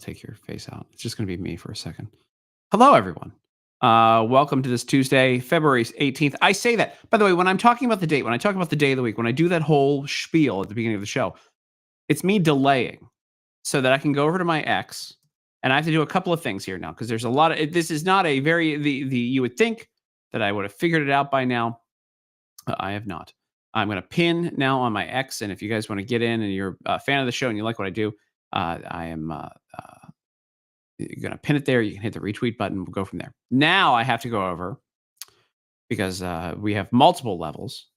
take your face out. It's just going to be me for a second. Hello, everyone. Welcome to this Tuesday, February 18th. I say that, by the way, when I'm talking about the date, when I talk about the day of the week, when I do that whole spiel at the beginning of the show, it's me delaying so that I can go over to my X, and I have to do a couple of things here now because there's a lot of this is not a very the you would think that I would have figured it out by now. I have not. I'm going to pin now on my X, and if you guys want to get in and you're a fan of the show and you like what I do, I am you're going to pin it there. You can hit the retweet button. We'll go from there. Now I have to go over because we have multiple levels.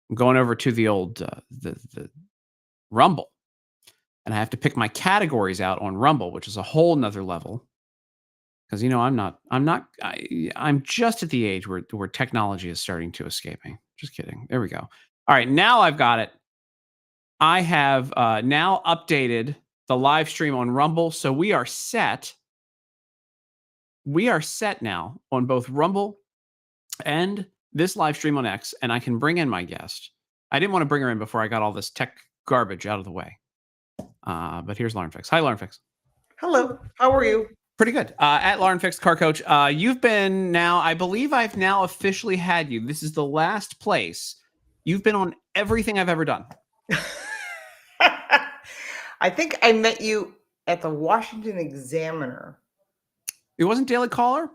I'm going over to the old the Rumble. And I have to pick my categories out on Rumble, which is a whole nother level. Because I'm just at the age where technology is starting to escape me. Just kidding. There we go. All right, now I've got it. I have now updated the live stream on Rumble, so we are set. We are set now on both Rumble and this live stream on X, and I can bring in my guest. I didn't want to bring her in before I got all this tech garbage out of the way. But here's Lauren Fix. Hi, Lauren Fix. Hello. How are you? Pretty good. At Lauren Fix, Car Coach. You've been now, I believe I've now officially had you. This is the last place. You've been on everything I've ever done. I think I met you at the Washington Examiner. It wasn't Daily Caller?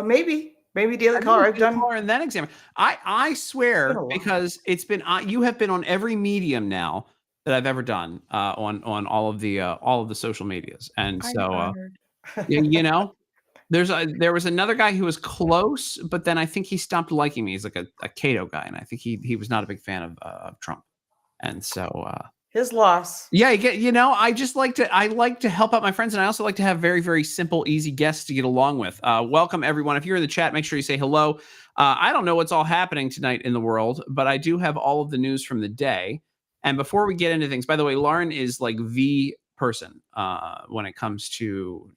Maybe Daily Caller. I've done Caller and then Examiner. I swear, because it's been you have been on every medium now that I've ever done on all of the social medias, and so you know, there was another guy who was close, but then I think he stopped liking me. He's like a Cato guy, and I think he was not a big fan of Trump, and so his loss. Yeah, I like to help out my friends, and I also like to have very, very simple, easy guests to get along with. Welcome everyone. If you're in the chat, make sure you say hello. I don't know what's all happening tonight in the world, but I do have all of the news from the day. And before we get into things, by the way, Lauren is like the person when it comes to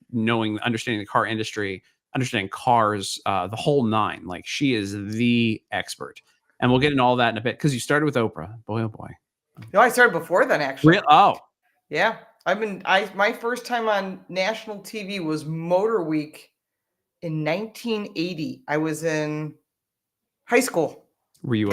understanding the car industry, understanding cars, the whole nine. Like, she is the expert. And we'll get into all that in a bit because you started with Oprah. Boy, oh boy. No, I started before then, actually. Oh. Yeah. My first time on national TV was Motor Week in 1980. I was in high school. Were you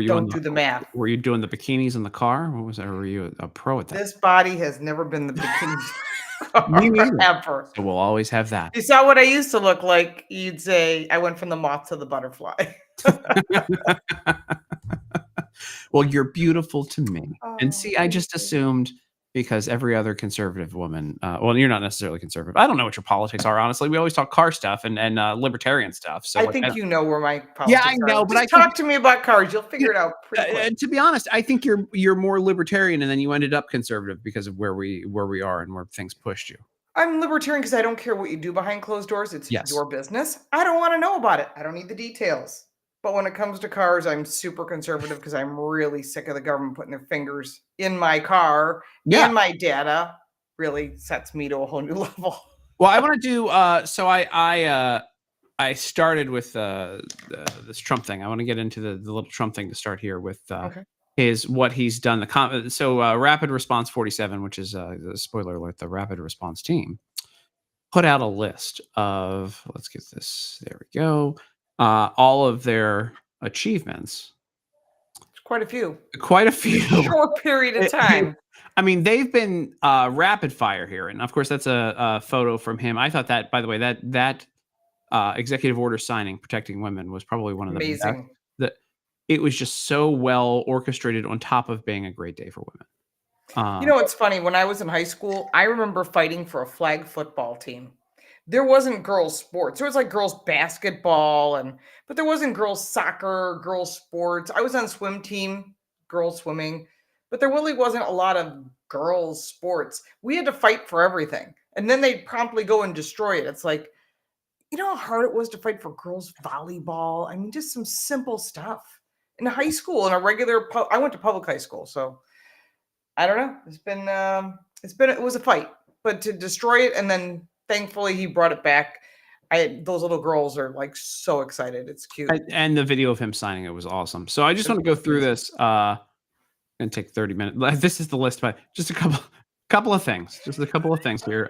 Don't do the math. Were you doing the bikinis in the car? What was that? Or were you a pro at that? This body has never been the bikinis ever. So we'll always have that. You saw what I used to look like. You'd say I went from the moth to the butterfly. Well, you're beautiful to me. And see, I just assumed because every other conservative woman, well, you're not necessarily conservative. I don't know what your politics are, honestly. We always talk car stuff and libertarian stuff. So I think you know where my politics I know, are. But talk to me about cars. You'll figure it out pretty quick. To be honest, I think you're more libertarian, and then you ended up conservative because of where we are and where things pushed you. I'm libertarian because I don't care what you do behind closed doors. It's your business. I don't want to know about it. I don't need the details. But when it comes to cars, I'm super conservative because I'm really sick of the government putting their fingers in my car. And my data really sets me to a whole new level. Well, I want to do so I started with this Trump thing. I want to get into the little Trump thing to start here with what he's done. Rapid Response 47, which is spoiler alert, the Rapid Response team put out a list of, let's get this, there we go, all of their achievements. Quite a few. Short period of time. I mean, they've been rapid fire here, and of course, that's a photo from him. I thought that, by the way, that executive order signing protecting women was probably one of the amazing. It was just so well orchestrated, on top of being a great day for women. You know, it's funny. When I was in high school, I remember fighting for a flag football team. There wasn't girls' sports. There was like girls' basketball, but there wasn't girls' soccer, girls' sports. I was on swim team, girls' swimming, but there really wasn't a lot of girls' sports. We had to fight for everything. And then they'd promptly go and destroy it. It's like, you know how hard it was to fight for girls' volleyball? I mean, just some simple stuff. In high school, in a regular, I went to public high school, so I don't know. It was a fight, but to destroy it, and then thankfully he brought it back. Those little girls are like so excited. It's cute. And the video of him signing it was awesome. So I just want to go through this. And take 30 minutes. This is the list, but just a couple Couple of things, just a couple of things here.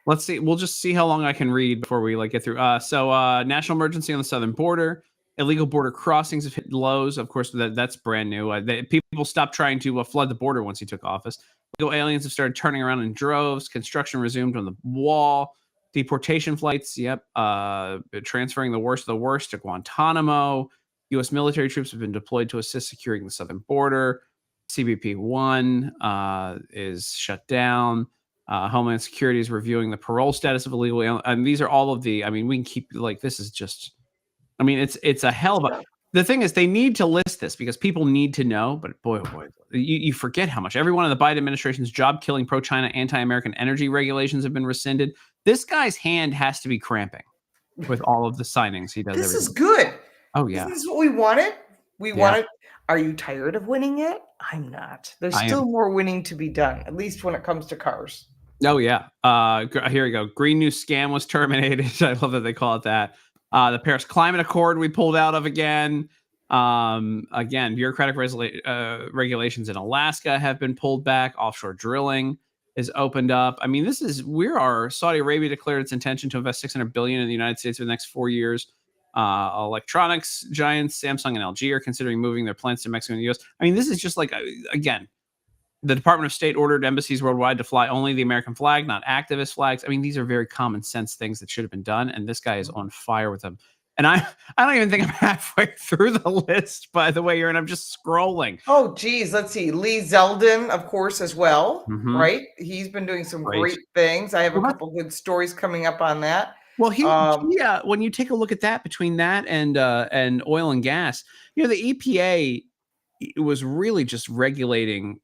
Let's see. We'll just see how long I can read before we get through. National emergency on the southern border. Illegal border crossings have hit lows. Of course, that's brand new. People stopped trying to flood the border once he took office. Illegal aliens have started turning around in droves. Construction resumed on the wall. Deportation flights. Yep. Transferring the worst of the worst to Guantanamo. U.S. military troops have been deployed to assist securing the southern border. CBP 1 is shut down. Homeland Security is reviewing the parole status of illegal aliens. And these are all of the. I mean, we can keep this is just. I mean, it's a hell of a. The thing is, they need to list this because people need to know. But boy, oh boy, you forget how much every one of the Biden administration's job-killing, pro-China, anti-American energy regulations have been rescinded. This guy's hand has to be cramping with all of the signings he does. This is good. Oh yeah, this is what we wanted. We wanted. Are you tired of winning yet? I'm not. There's still more winning to be done, at least when it comes to cars. Oh yeah. Here we go. Green New Scam was terminated. I love that they call it that. The Paris Climate Accord we pulled out of again. Again, bureaucratic regulations in Alaska have been pulled back. Offshore drilling is opened up. I mean, Saudi Arabia declared its intention to invest $600 billion in the United States for the next 4 years. Electronics giants Samsung and LG are considering moving their plants to Mexico and the U.S. I mean, this is just again, the Department of State ordered embassies worldwide to fly only the American flag, not activist flags. I mean, these are very common sense things that should have been done, and this guy is on fire with them. And I don't even think I'm halfway through the list, by the way, and I'm just scrolling. Oh, geez. Let's see. Lee Zeldin, of course, as well, right? He's been doing some great things. I have a couple good stories coming up on that. Well, when you take a look at that, between that and oil and gas, the EPA was really just regulating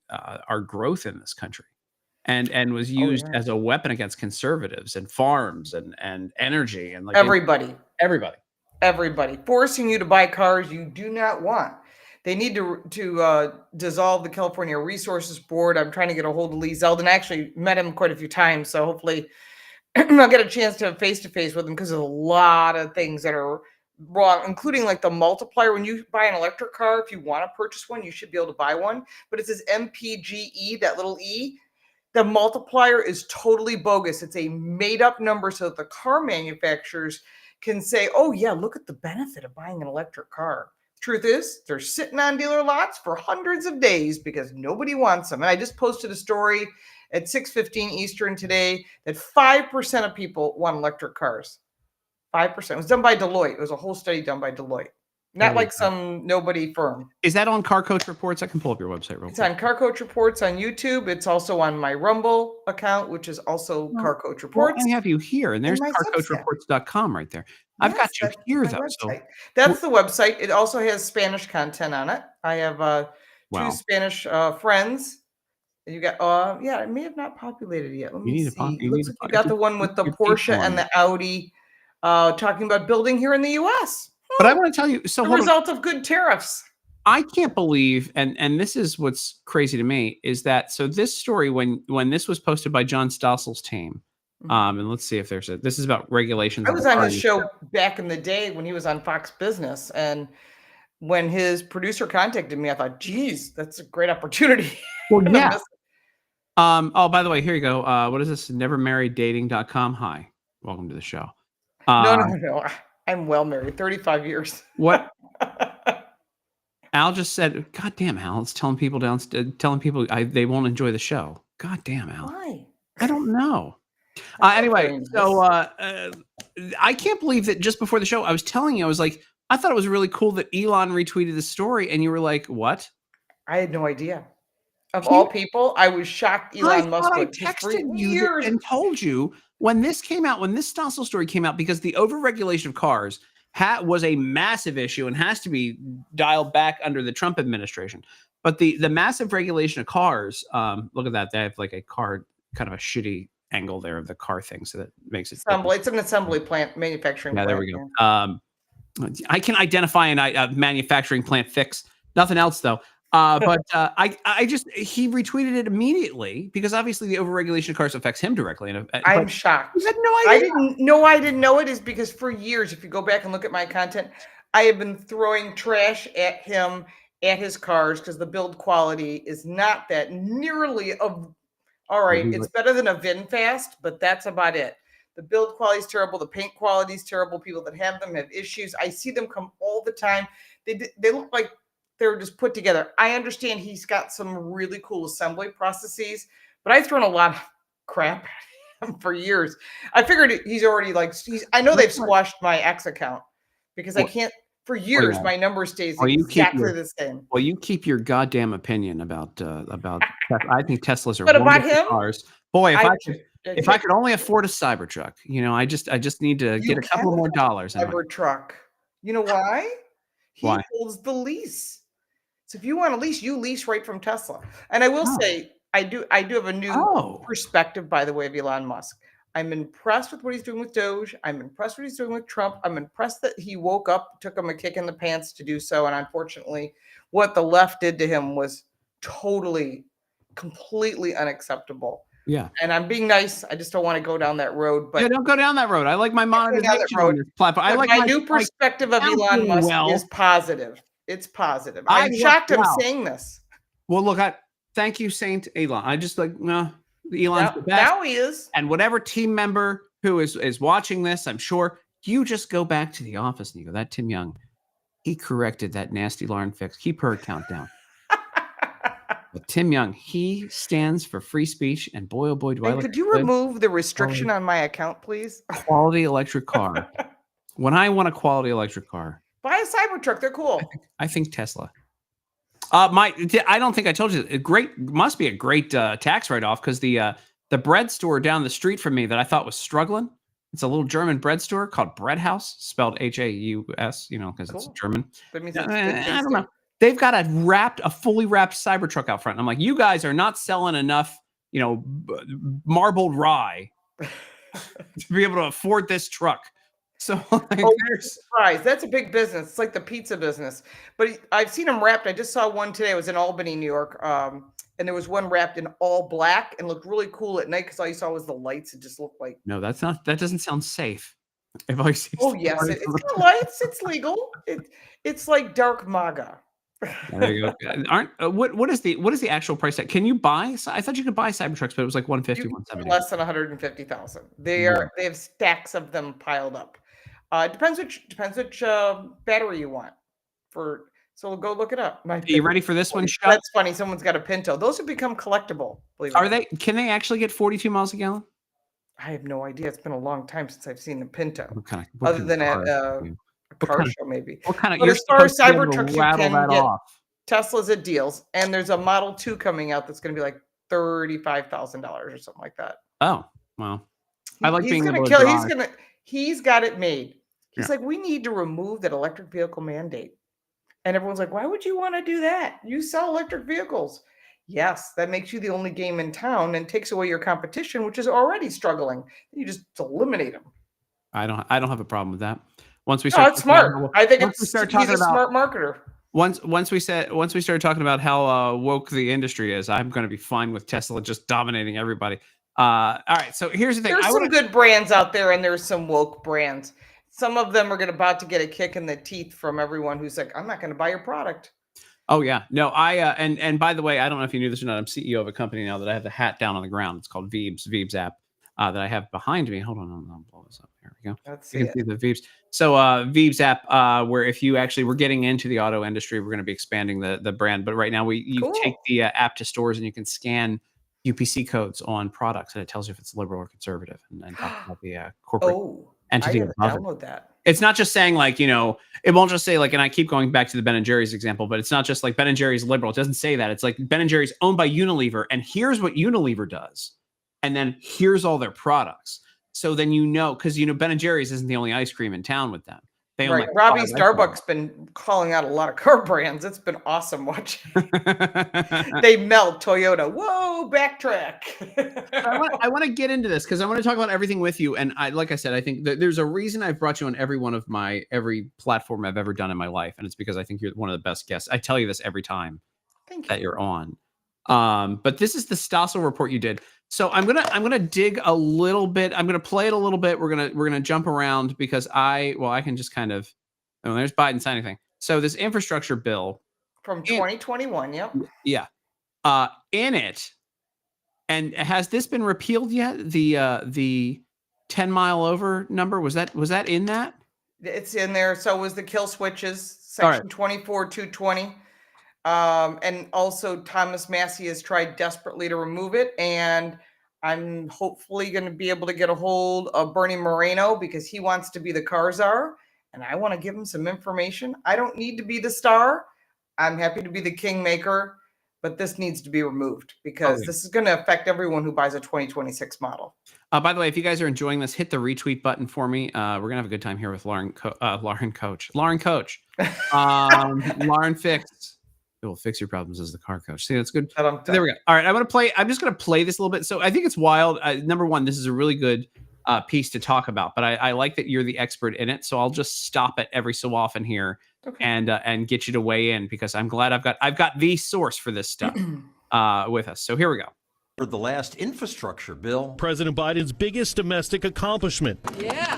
our growth in this country, and was used as a weapon against conservatives and farms and energy and everybody, forcing you to buy cars you do not want. They need to dissolve the California Resources Board. I'm trying to get a hold of Lee Zeldin. I actually met him quite a few times, so hopefully I'll get a chance to have face-to-face with him, because there's a lot of things that are wrong, including the multiplier. When you buy an electric car, if you want to purchase one, you should be able to buy one. But it says MPGE, that little E. The multiplier is totally bogus. It's a made-up number so that the car manufacturers can say, oh, yeah, look at the benefit of buying an electric car. Truth is, they're sitting on dealer lots for hundreds of days because nobody wants them. And I just posted a story at 6:15 Eastern today that 5% of people want electric cars. 5%. It was done by Deloitte. It was a whole study done by Deloitte. Not some nobody firm. Is that on Car Coach Reports? I can pull up your website real quick. It's on Car Coach Reports on YouTube. It's also on my Rumble account, which is also Car Coach Reports. Well, I have you here, and there's carcoachreports.com right there. I've got you here, though. So. That's the website. It also has Spanish content on it. I have two Spanish friends. You got, it may have not populated yet. Let me see. It looks like you got the one with the Porsche and the Audi talking about building here in the U.S. But I want to tell you, the result of good tariffs. I can't believe, and this is what's crazy to me, is that this story, when this was posted by John Stossel's team, and let's see if this is about regulations. I was on his show back in the day when he was on Fox Business, and when his producer contacted me, I thought, geez, that's a great opportunity. Well, yeah. Oh, by the way, here you go. What is this? Nevermarrieddating.com. Hi, welcome to the show. No. I'm well married, 35 years. What? Al just said, God damn, Al, it's telling people they won't enjoy the show. God damn, Al. Why? I don't know. Anyway, so I can't believe that just before the show, I was telling you, I was like, I thought it was really cool that Elon retweeted the story, and you were like, what? I had no idea. Of all people, I was shocked Elon Musk would. I texted you and told you when this came out, when this Stossel story came out, because the overregulation of cars was a massive issue and has to be dialed back under the Trump administration. But the massive regulation of cars, look at that. They have a car, kind of a shitty angle there of the car thing, so that makes it assembly. It's an assembly plant, manufacturing plant. There we go. I can identify a manufacturing plant fix. Nothing else though. But he retweeted it immediately because obviously the overregulation of cars affects him directly. And I'm shocked. You had no idea. I didn't know it, is because for years, if you go back and look at my content, I have been throwing trash at him at his cars because the build quality is not that nearly of all right. He's It's like, better than a VinFast, but that's about it. The build quality is terrible. The paint quality is terrible. People that have them have issues. I see them come all the time. They look like they're just put together. I understand he's got some really cool assembly processes, but I've thrown a lot of crap at him for years. I figured he's already like I know they've squashed my X account because I can't for years my number stays exactly the same. Well, you keep your goddamn opinion about I think Teslas are But about wonderful him, cars. Boy, if I could only check afford a Cybertruck, you know, I just need to you get a can couple more dollars in my Cybertruck. You know why? He Why? holds the lease. So if you want to lease, you lease right from Tesla. And I will Oh. say, I do have a new perspective, by the way, of Elon Musk. I'm impressed with what he's doing with Doge. I'm impressed with what he's doing with Trump. I'm impressed that he woke up, took him a kick in the pants to do so. And unfortunately, what the left did to him was totally, completely unacceptable. Yeah. And I'm being nice. I just don't want to go down that road. But yeah, don't go down that road. I like my monetization on this platform. I like my new perspective of Elon Musk is positive. It's positive. I'm shocked I'm saying this. Well, look, thank you, Saint Elon. I just like, no, Elon's the best. Now he is. And whatever team member who is watching this, I'm sure you just go back to the office and you go, that Tim Young, he corrected that nasty Lauren fix. Keep her account down. But Tim Young, he stands for free speech, and boy, oh boy, do I like. Could you remove the restriction on my account, please? Quality electric car. When I want a quality electric car, buy a Cybertruck. They're cool. I think Tesla. I don't think I told you. Must be a great tax write-off because the bread store down the street from me that I thought was struggling. It's a little German bread store called Bread House, spelled Haus. You know, because it's German. That means I don't know. They've got a fully wrapped Cybertruck out front. And I'm like, you guys are not selling enough, you know, marbled rye to be able to afford this truck. So like, surprise. That's a big business. It's like the pizza business. But I've seen them wrapped. I just saw one today. It was in Albany, New York. And there was one wrapped in all black and looked really cool at night because all you saw was the lights. It just looked like no, that doesn't sound safe. If I see yes, it's got lights. It's legal. It's like dark MAGA. There you go. What is the actual price tag? Can you buy? I thought you could buy Cybertrucks, but it was like 150, 170. Less than 150,000. They have stacks of them piled up. It depends which battery you want. So go look it up. Are you ready for this one? That's funny. Someone's got a Pinto. Those have become collectible. Can they actually get 42 miles a gallon? I have no idea. It's been a long time since I've seen the Pinto. Other than at a car show, maybe. What kind of? But as far as Cybertrucks, you rattle can that get off. Teslas at deals, and there's a Model 2 coming out that's going to be like $35,000 or something like that. Oh, well, I like being able to drive. He's got it made. He's like, we need to remove that electric vehicle mandate. And everyone's like, why would you want to do that? You sell electric vehicles. Yes, that makes you the only game in town and takes away your competition, which is already struggling. You just eliminate them. I don't have a problem with that. Once we start, it's smart. I think he's a smart marketer. Once we started talking about how woke the industry is, I'm going to be fine with Tesla just dominating everybody. All right, so here's the thing. There's some good brands out there, and there's some woke brands. Some of them are about to get a kick in the teeth from everyone who's like, I'm not going to buy your product. Oh yeah, no, and by the way, I don't know if you knew this or not. I'm CEO of a company now that I have the hat down on the ground. It's called Veebs app that I have behind me. Hold on, I'll blow this up. Here we go. Let's see the Veebs. So Veebs app, where if you actually we're getting into the auto industry, we're going to be expanding the brand. But right now, you take the app to stores and you can scan UPC codes on products, and it tells you if it's liberal or conservative, and talk about the corporate entity. Download that. It's not just saying like, you know, it won't just say like, and I keep going back to the Ben & Jerry's example, but it's not just like Ben & Jerry's liberal. It doesn't say that. It's like Ben & Jerry's owned by Unilever, and here's what Unilever does. And then here's all their products. So then you know, because, you know, Ben & Jerry's isn't the only ice cream in town with them. They right. Robbie Starbucks been calling out a lot of car brands. It's been awesome watching. They melt Toyota. Whoa, backtrack. I want to get into this because I want to talk about everything with you. And like I said, I think that there's a reason I've brought you on every platform I've ever done in my life. And it's because I think you're one of the best guests. I tell you this every time that you're on. But this is the Stossel report you did. So I'm gonna dig a little bit. I'm gonna play it a little bit. We're gonna jump around because I can just kind of. Oh, there's Biden signing thing. So this infrastructure bill From In 2021, yep. yeah. In it, and has this been repealed yet? The 10 mile over number, was that in that? It's in there. So was the kill switches, All right. section 24-220. And also Thomas Massey has tried desperately to remove it. And I'm hopefully going to be able to get a hold of Bernie Moreno because he wants to be the car czar. And I want to give him some information. I don't need to be the star. I'm happy to be the kingmaker, but this needs to be removed because this is going to affect everyone who buys a 2026 model. By the way, if you guys are enjoying this, hit the retweet button for me. We're gonna have a good time here with Lauren Coach. Lauren Fix. It will fix your problems as the car coach. See, that's good. There we go. All right, I'm just gonna play this a little bit. So I think it's wild. Number one, this is a really good piece to talk about, but I like that you're the expert in it. So I'll just stop it every so often here and get you to weigh in because I'm glad I've got the source for this stuff with us. So here we go. For the last infrastructure bill, President Biden's biggest domestic accomplishment. Yeah.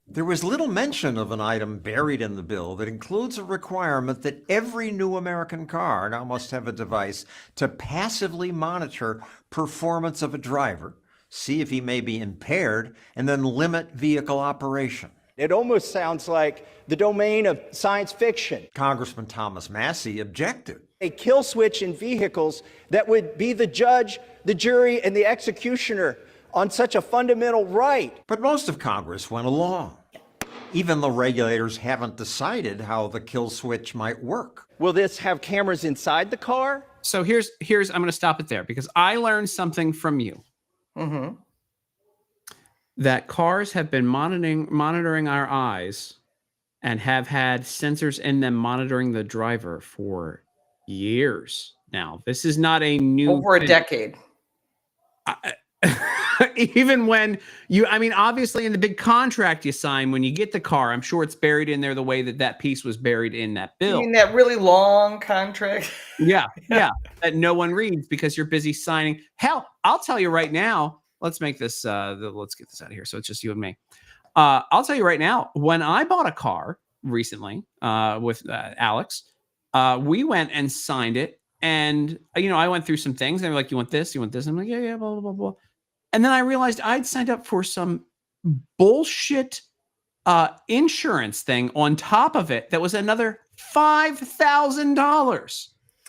There was little mention of an item buried in the bill that includes a requirement that every new American car now must have a device to passively monitor performance of a driver, see if he may be impaired, and then limit vehicle operation. It almost sounds like the domain of science fiction. Congressman Thomas Massey objected. A kill switch in vehicles that would be the judge, the jury, and the executioner on such a fundamental right. But most of Congress went along. Even the regulators haven't decided how the kill switch might work. Will this have cameras inside the car? So here's I'm going to stop it there because I learned something from you. Mm-hmm. That cars have been monitoring our eyes and have had sensors in them monitoring the driver for years now. This is not a new Over a decade. Even when obviously in the big contract you sign when you get the car, I'm sure it's buried in there the way that piece was buried in that bill. You mean that really long contract? Yeah, that no one reads because you're busy signing. Hell, I'll tell you right now. Let's make this. Let's get this out of here. So it's just you and me. I'll tell you right now. When I bought a car recently with Alex, we went and signed it, and I went through some things. And they were like, "You want this? You want this?" And I'm like, "Yeah, blah blah blah blah." And then I realized I'd signed up for some bullshit insurance thing on top of it that was another $5,000.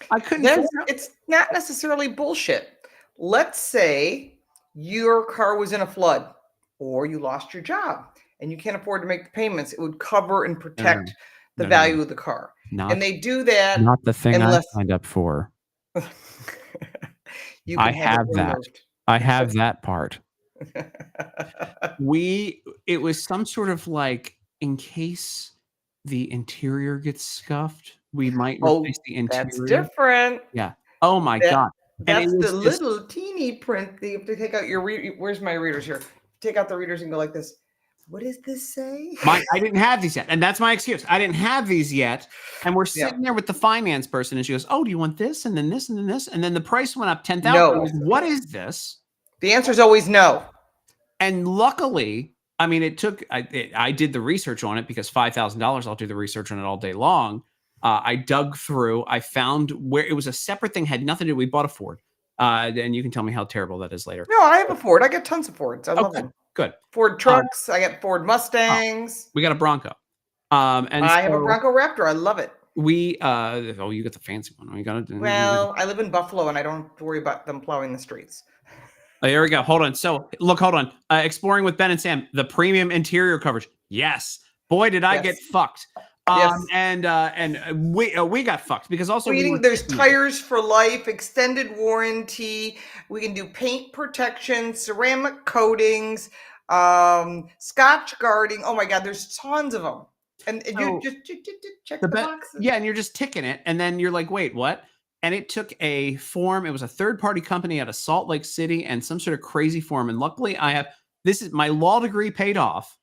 I couldn't. It's not necessarily bullshit. Let's say your car was in a flood or you lost your job and you can't afford to make the payments. It would cover and protect the value of the car. And they do that. Not the thing I signed up for. I have that. I have that part. It was some sort of like, in case the interior gets scuffed, we might replace the interior. That's different. Yeah. Oh my God. That's the little teeny print that you have to take out your where's my readers here? Take out the readers and go like this. What does this say? I didn't have these yet. And that's my excuse. I didn't have these yet. And we're sitting there with the finance person and she goes, "Oh, do you want this? And then this and then this?" And then the price went up 10,000. No. What is this? The answer is always no. And luckily, it took, I did the research on it because $5,000, I'll do the research on it all day long. I dug through, I found where it was a separate thing, had nothing to do. We bought a Ford. And you can tell me how terrible that is later. No, I have a Ford. I get tons of Fords. I love them. Good. Ford trucks. I get Ford Mustangs. We got a Bronco. And I have a Bronco Raptor. I love it. You got the fancy one. I live in Buffalo and I don't have to worry about them plowing the streets. Oh, here we go. Hold on. So look, hold on. Exploring with Ben and Sam, the premium interior coverage. Yes. Boy, did I get fucked. And we got fucked because also there's tires for life, extended warranty. We can do paint protection, ceramic coatings, Scotch guarding. Oh my God, there's tons of them. And you just check the boxes. Yeah, and you're just ticking it, and then you're like, wait, what? And it took a form. It was a third-party company out of Salt Lake City and some sort of crazy form. And luckily, my law degree paid off.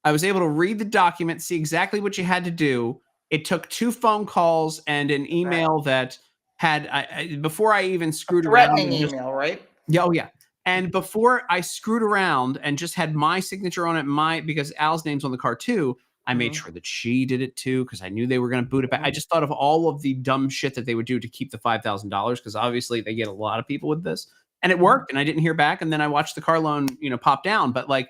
I was able to read the document, see exactly what you had to do. It took 2 phone calls and an email that had before I even screwed around. Threatening email, right? Yeah, oh yeah. And before I screwed around and just had my signature on it, because Al's name's on the car too, I made sure that she did it too because I knew they were going to boot it back. I just thought of all of the dumb shit that they would do to keep the $5,000 because obviously they get a lot of people with this, and it worked. And I didn't hear back, and then I watched the car loan, pop down. But like,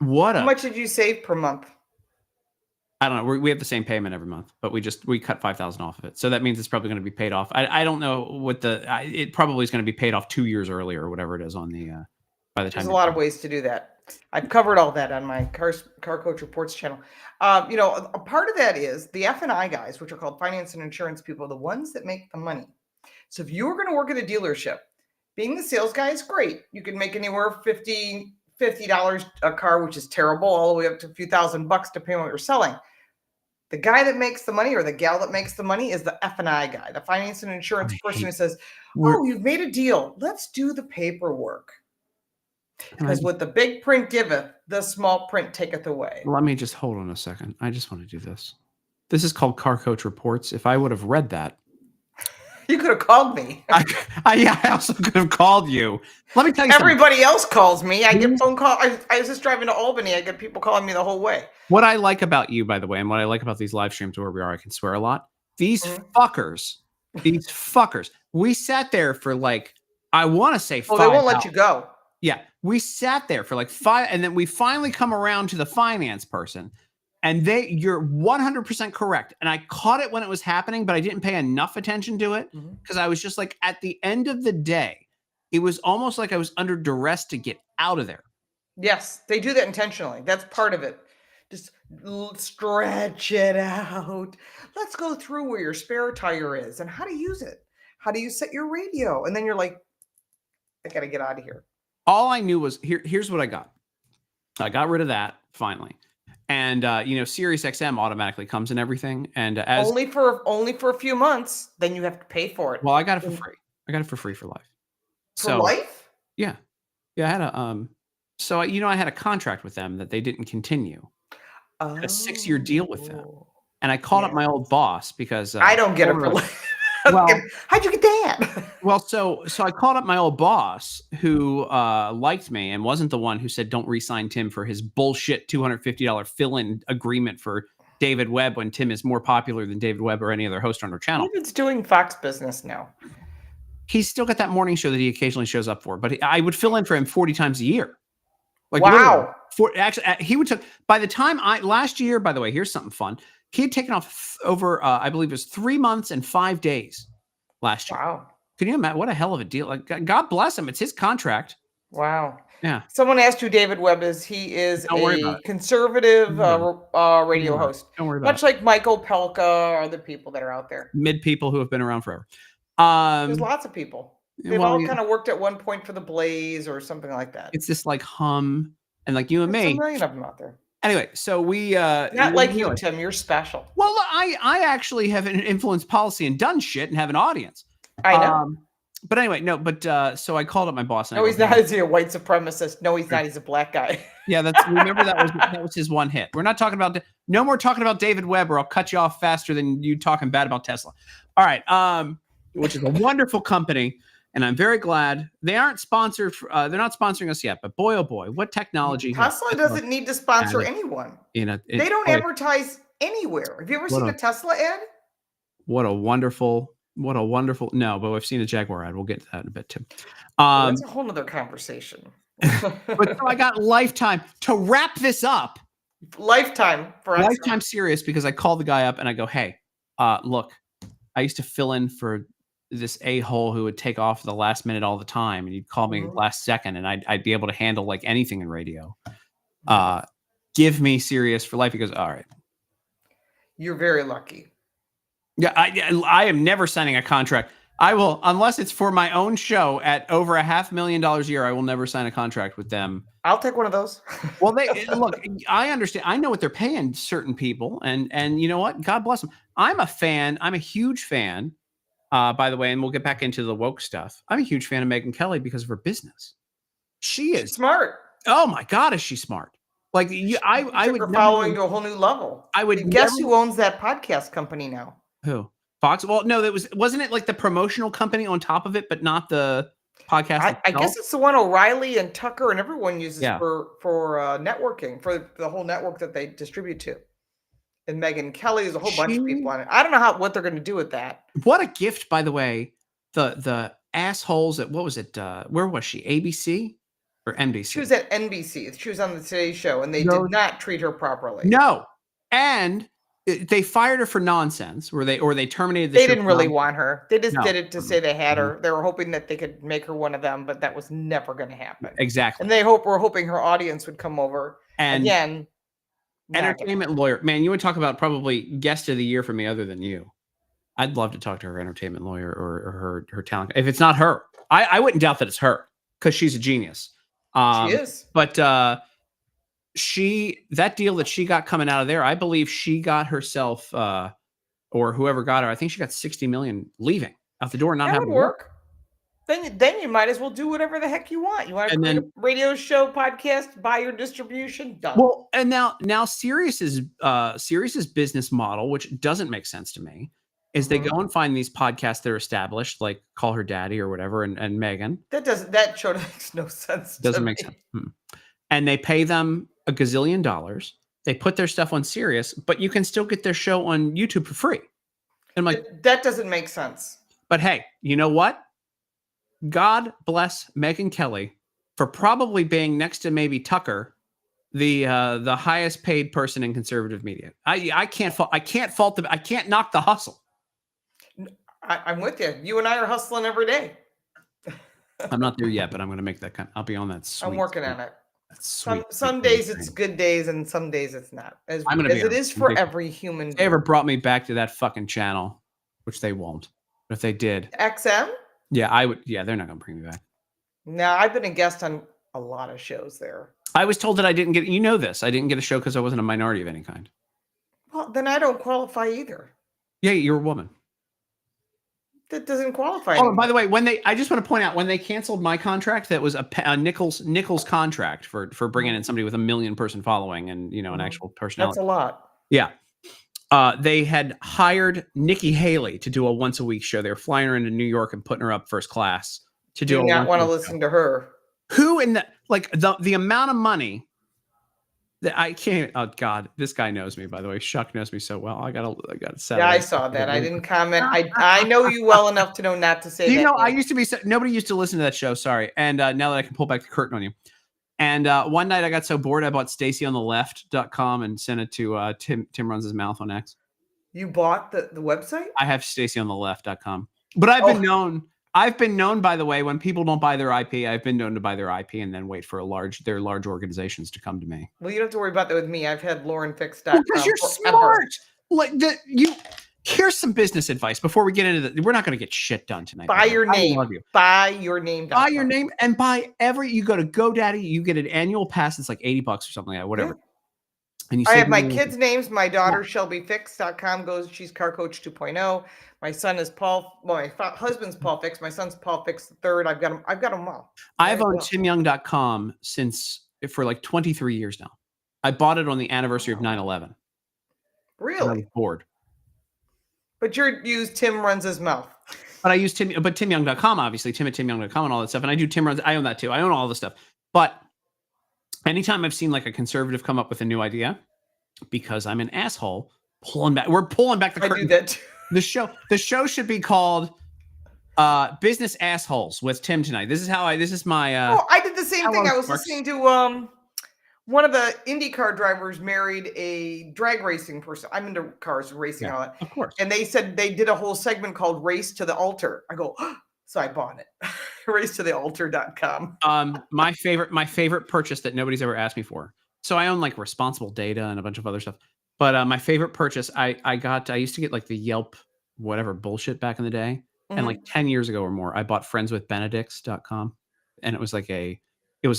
How much did you save per month? I don't know. We have the same payment every month, but we cut $5,000 off of it, so that means it's probably going to be paid off. I don't know what it probably is going to be paid off 2 years earlier or whatever it is on the by the time. There's a lot of ways to do that. I've covered all that on my Car Coach Reports channel. A part of that is the F&I guys, which are called finance and insurance people, the ones that make the money. So if you were going to work at a dealership, being the sales guy is great. You can make anywhere $50 a car, which is terrible, all the way up to a few $1,000 depending on what you're selling. The guy that makes the money or the gal that makes the money is the F&I guy, the finance and insurance person who says, oh, you've made a deal. Let's do the paperwork. Because what the big print giveth, the small print taketh away. Let me just hold on a second. I just want to do this. This is called Car Coach Reports. If I would have read that, you could have called me. I also could have called you. Let me tell you Everybody else calls me. I get phone calls. I was just driving to Albany. I get people calling me the whole way. What I like about you, by the way, and what I like about these live streams where we are, I can swear a lot. These fuckers, we sat there for like, I want to say 5 they won't hours. let you go. Yeah, we sat there for like 5, and then we finally come around to the finance person, and you're 100% correct. And I caught it when it was happening, but I didn't pay enough attention to it because I was just like, at the end of the day, it was almost like I was under duress to get out of there. Yes, they do that intentionally. That's part of it. Just stretch it out. Let's go through where your spare tire is and how to use it. How do you set your radio? And then you're like, I got to get out of here. All I knew was here's what I got. I got rid of that finally. And Sirius XM automatically comes in everything. And as only for a few months, then you have to pay for it. Well, I got it for free. I got it for free for life. For life? Yeah. Yeah, I had I had a contract with them that they didn't continue. A 6-year deal with them. And I called up my old boss because I don't get it for life. Well, how'd you get that? Well, so I called up my old boss who liked me and wasn't the one who said don't re-sign Tim for his bullshit $250 fill-in agreement for David Webb when Tim is more popular than David Webb or any other host on our channel. David's doing Fox business now. He's still got that morning show that he occasionally shows up for, but I would fill in for him 40 times a year. Like, wow. Actually, he would by the time last year, by the way, here's something fun. He had taken off over, I believe it was 3 months and 5 days last year. Wow. Can you imagine? What a hell of a deal. Like, God bless him. It's his contract. Wow. Yeah. Someone asked who David Webb is. He is a conservative radio host. Don't worry about it. Much like Michael Pelka or other people that are out there. Mid people who have been around forever. There's lots of people. They've all kind of worked at one point for the Blaze or something like that. It's this like hum and like you and me. A million of them out there. Anyway, so we not like you, Tim. You're special. Well, I actually have influenced policy and done shit and have an audience. I know. But anyway, no. But so I called up my boss. And no, he's not. Is he a white supremacist? No, he's not. He's a black guy. Yeah, remember that was his one hit. We're not talking about no more talking about David Webb, or I'll cut you off faster than you talking bad about Tesla. All right, which is a wonderful company. And I'm very glad they aren't sponsored. They're not sponsoring us yet, but boy, oh boy, what technology! Tesla doesn't need to sponsor anyone. They don't advertise anywhere. Have you ever seen a Tesla ad? What a wonderful. No, but we've seen a Jaguar ad. We'll get to that in a bit too. That's a whole other conversation. But so I got Lifetime to wrap this up. Lifetime Sirius, because I called the guy up and I go, hey, look, I used to fill in for this a-hole who would take off the last minute all the time, and you'd call me last second, and I'd be able to handle like anything in radio. Give me Sirius for life. He goes, all right. You're very lucky. Yeah, I am never signing a contract. I will, unless it's for my own show at over $500,000 a year. I will never sign a contract with them. I'll take one of those. Well, look. I understand. I know what they're paying certain people, and you know what? God bless them. I'm a fan. I'm a huge fan. By the way, and we'll get back into the woke stuff. I'm a huge fan of Megyn Kelly because of her business. She's smart. Oh my God, is she smart? Like I would her following to a whole new level. I would guess who owns that podcast company now. Who? Fox? Well, no, wasn't it like the promotional company on top of it, but not the podcast. I guess it's the one O'Reilly and Tucker and everyone uses Yeah. for networking, for the whole network that they distribute to. And Megyn Kelly, there's a whole bunch of people on it. I don't know what they're going to do with that. What a gift, by the way. The assholes at, what was it? Where was she? ABC or NBC? She was at NBC. She was on the Today Show, and they did not treat her properly. No, and they fired her for nonsense. Or they terminated. They didn't really want her. They just did it to say they had Mm-hmm. her. They were hoping that they could make her one of them, but that was never going to happen. Exactly. And were hoping her audience would come over. And again, entertainment lawyer. Man, you would talk about probably guest of the year for me other than you. I'd love to talk to her entertainment lawyer or her talent. If it's not her, I wouldn't doubt that it's her because she's a genius. She is. But that deal that she got coming out of there, I believe she got herself or whoever got her, I think she got 60 million leaving out the door, not That having would work. Then you might as well do whatever the heck you want. You want to create a radio show, podcast, buy your distribution, done. Well, and now Sirius's business model, which doesn't make sense to me, is they go and find these podcasts that are established, like Call Her Daddy or whatever, and Megyn. That show makes no sense. Doesn't make sense. And they pay them a gazillion dollars. They put their stuff on Sirius, but you can still get their show on YouTube for free. And I'm like, that doesn't make sense. But hey, you know what? God bless Megyn Kelly for probably being next to maybe Tucker, the highest paid person in conservative media. I can't knock the hustle. I'm with you. You and I are hustling every day. I'm not there yet, but I'm going to make that I'll be on that. I'm working on it. Sweet. Some days it's good days and some days it's not. As it is for every human. If they ever brought me back to that fucking channel, which they won't. But if they did. XM? Yeah, I would. Yeah, they're not going to bring me back. No, I've been a guest on a lot of shows there. I was told that I didn't get, this. I didn't get a show because I wasn't a minority of any kind. Well, then I don't qualify either. Yeah, you're a woman. That doesn't qualify. Oh, by the way, I just want to point out, when they canceled my contract, that was a Nichols contract for bringing in somebody with a 1 million person following and an actual personality. That's a lot. Yeah. They had hired Nikki Haley to do a once a week show. They were flying her into New York and putting her up first class to do. Do not want to listen to her. Who in the amount of money that I can't. Oh God, this guy knows me. By the way, Shuck knows me so well. I got set. Yeah, I saw that. I didn't comment. I know you well enough to know not to say. You that know, name. I used to be. Nobody used to listen to that show. Sorry. And now that I can pull back the curtain on you. And one night I got so bored, I bought StacyOnTheLeft.com and sent it to Tim Runs His Mouth on X. You bought the website? I have StacyOnTheLeft.com. But I've been known, by the way, when people don't buy their IP, I've been known to buy their IP and then wait for their large organizations to come to me. Well, you don't have to worry about that with me. I've had LaurenFix.com. Because you're smart. Here's some business advice before we get into the. We're not going to get shit done tonight. Buy your name. Buy your name. Buy your name and buy you go to GoDaddy. You get an annual pass. It's like $80 or something like that, whatever. Yeah. And you I have my kids' names. My daughter ShelbyFix.com she's Car Coach 2.0. My son is Paul. Well, my husband's Paul Fix. My son's Paul Fix the third. I've got them all. I've owned TimYoung.com for like 23 years now. I bought it on the anniversary of 9/11. Really? I was bored. But you use Tim Runs His Mouth. But I use TimYoung.com, obviously, Tim at TimYoung.com and all that stuff. And I do Tim Runs. I own that too. I own all the stuff. But anytime I've seen like a conservative come up with a new idea, because I'm an asshole, we're pulling back the curtain. I do that too. The show should be called Business Assholes with Tim tonight. This is my I did the same thing. I was listening to one of the IndyCar drivers married a drag racing person. I'm into cars, racing, all that. Of course. And they said they did a whole segment called Race to the Altar. I go, so I bought it. Racetothealtar.com. My favorite purchase that nobody's ever asked me for. So I own like Responsible Data and a bunch of other stuff. But my favorite purchase I used to get like the Yelp whatever bullshit back in the day. Mm-hmm. And like 10 years ago or more, I bought friendswithbenedicts.com. And it was like a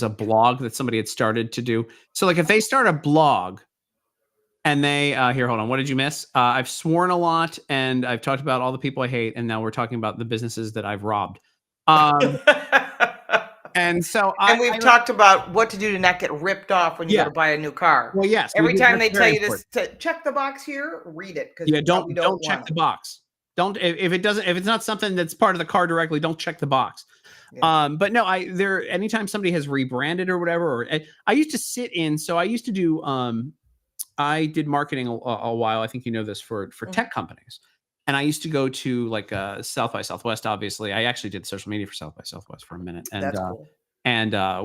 blog that somebody had started to do. So like if they start a blog and they here, hold on. What did you miss? I've sworn a lot and I've talked about all the people I hate. And now we're talking about the businesses that I've robbed. And so we've talked about what to do to not get ripped off when you go to buy a new car. Well, yes. Every time they tell you this, to check the box here, read it. Yeah, don't check the box. Don't if it's not something that's part of the car directly, don't check the box. Yeah. But no, anytime somebody has rebranded or whatever, or I used to sit in. So I used to do. I did marketing a while. I think you know this for tech companies. And I used to go to like South by Southwest. Obviously, I actually did social media for South by Southwest for a minute, and That's cool.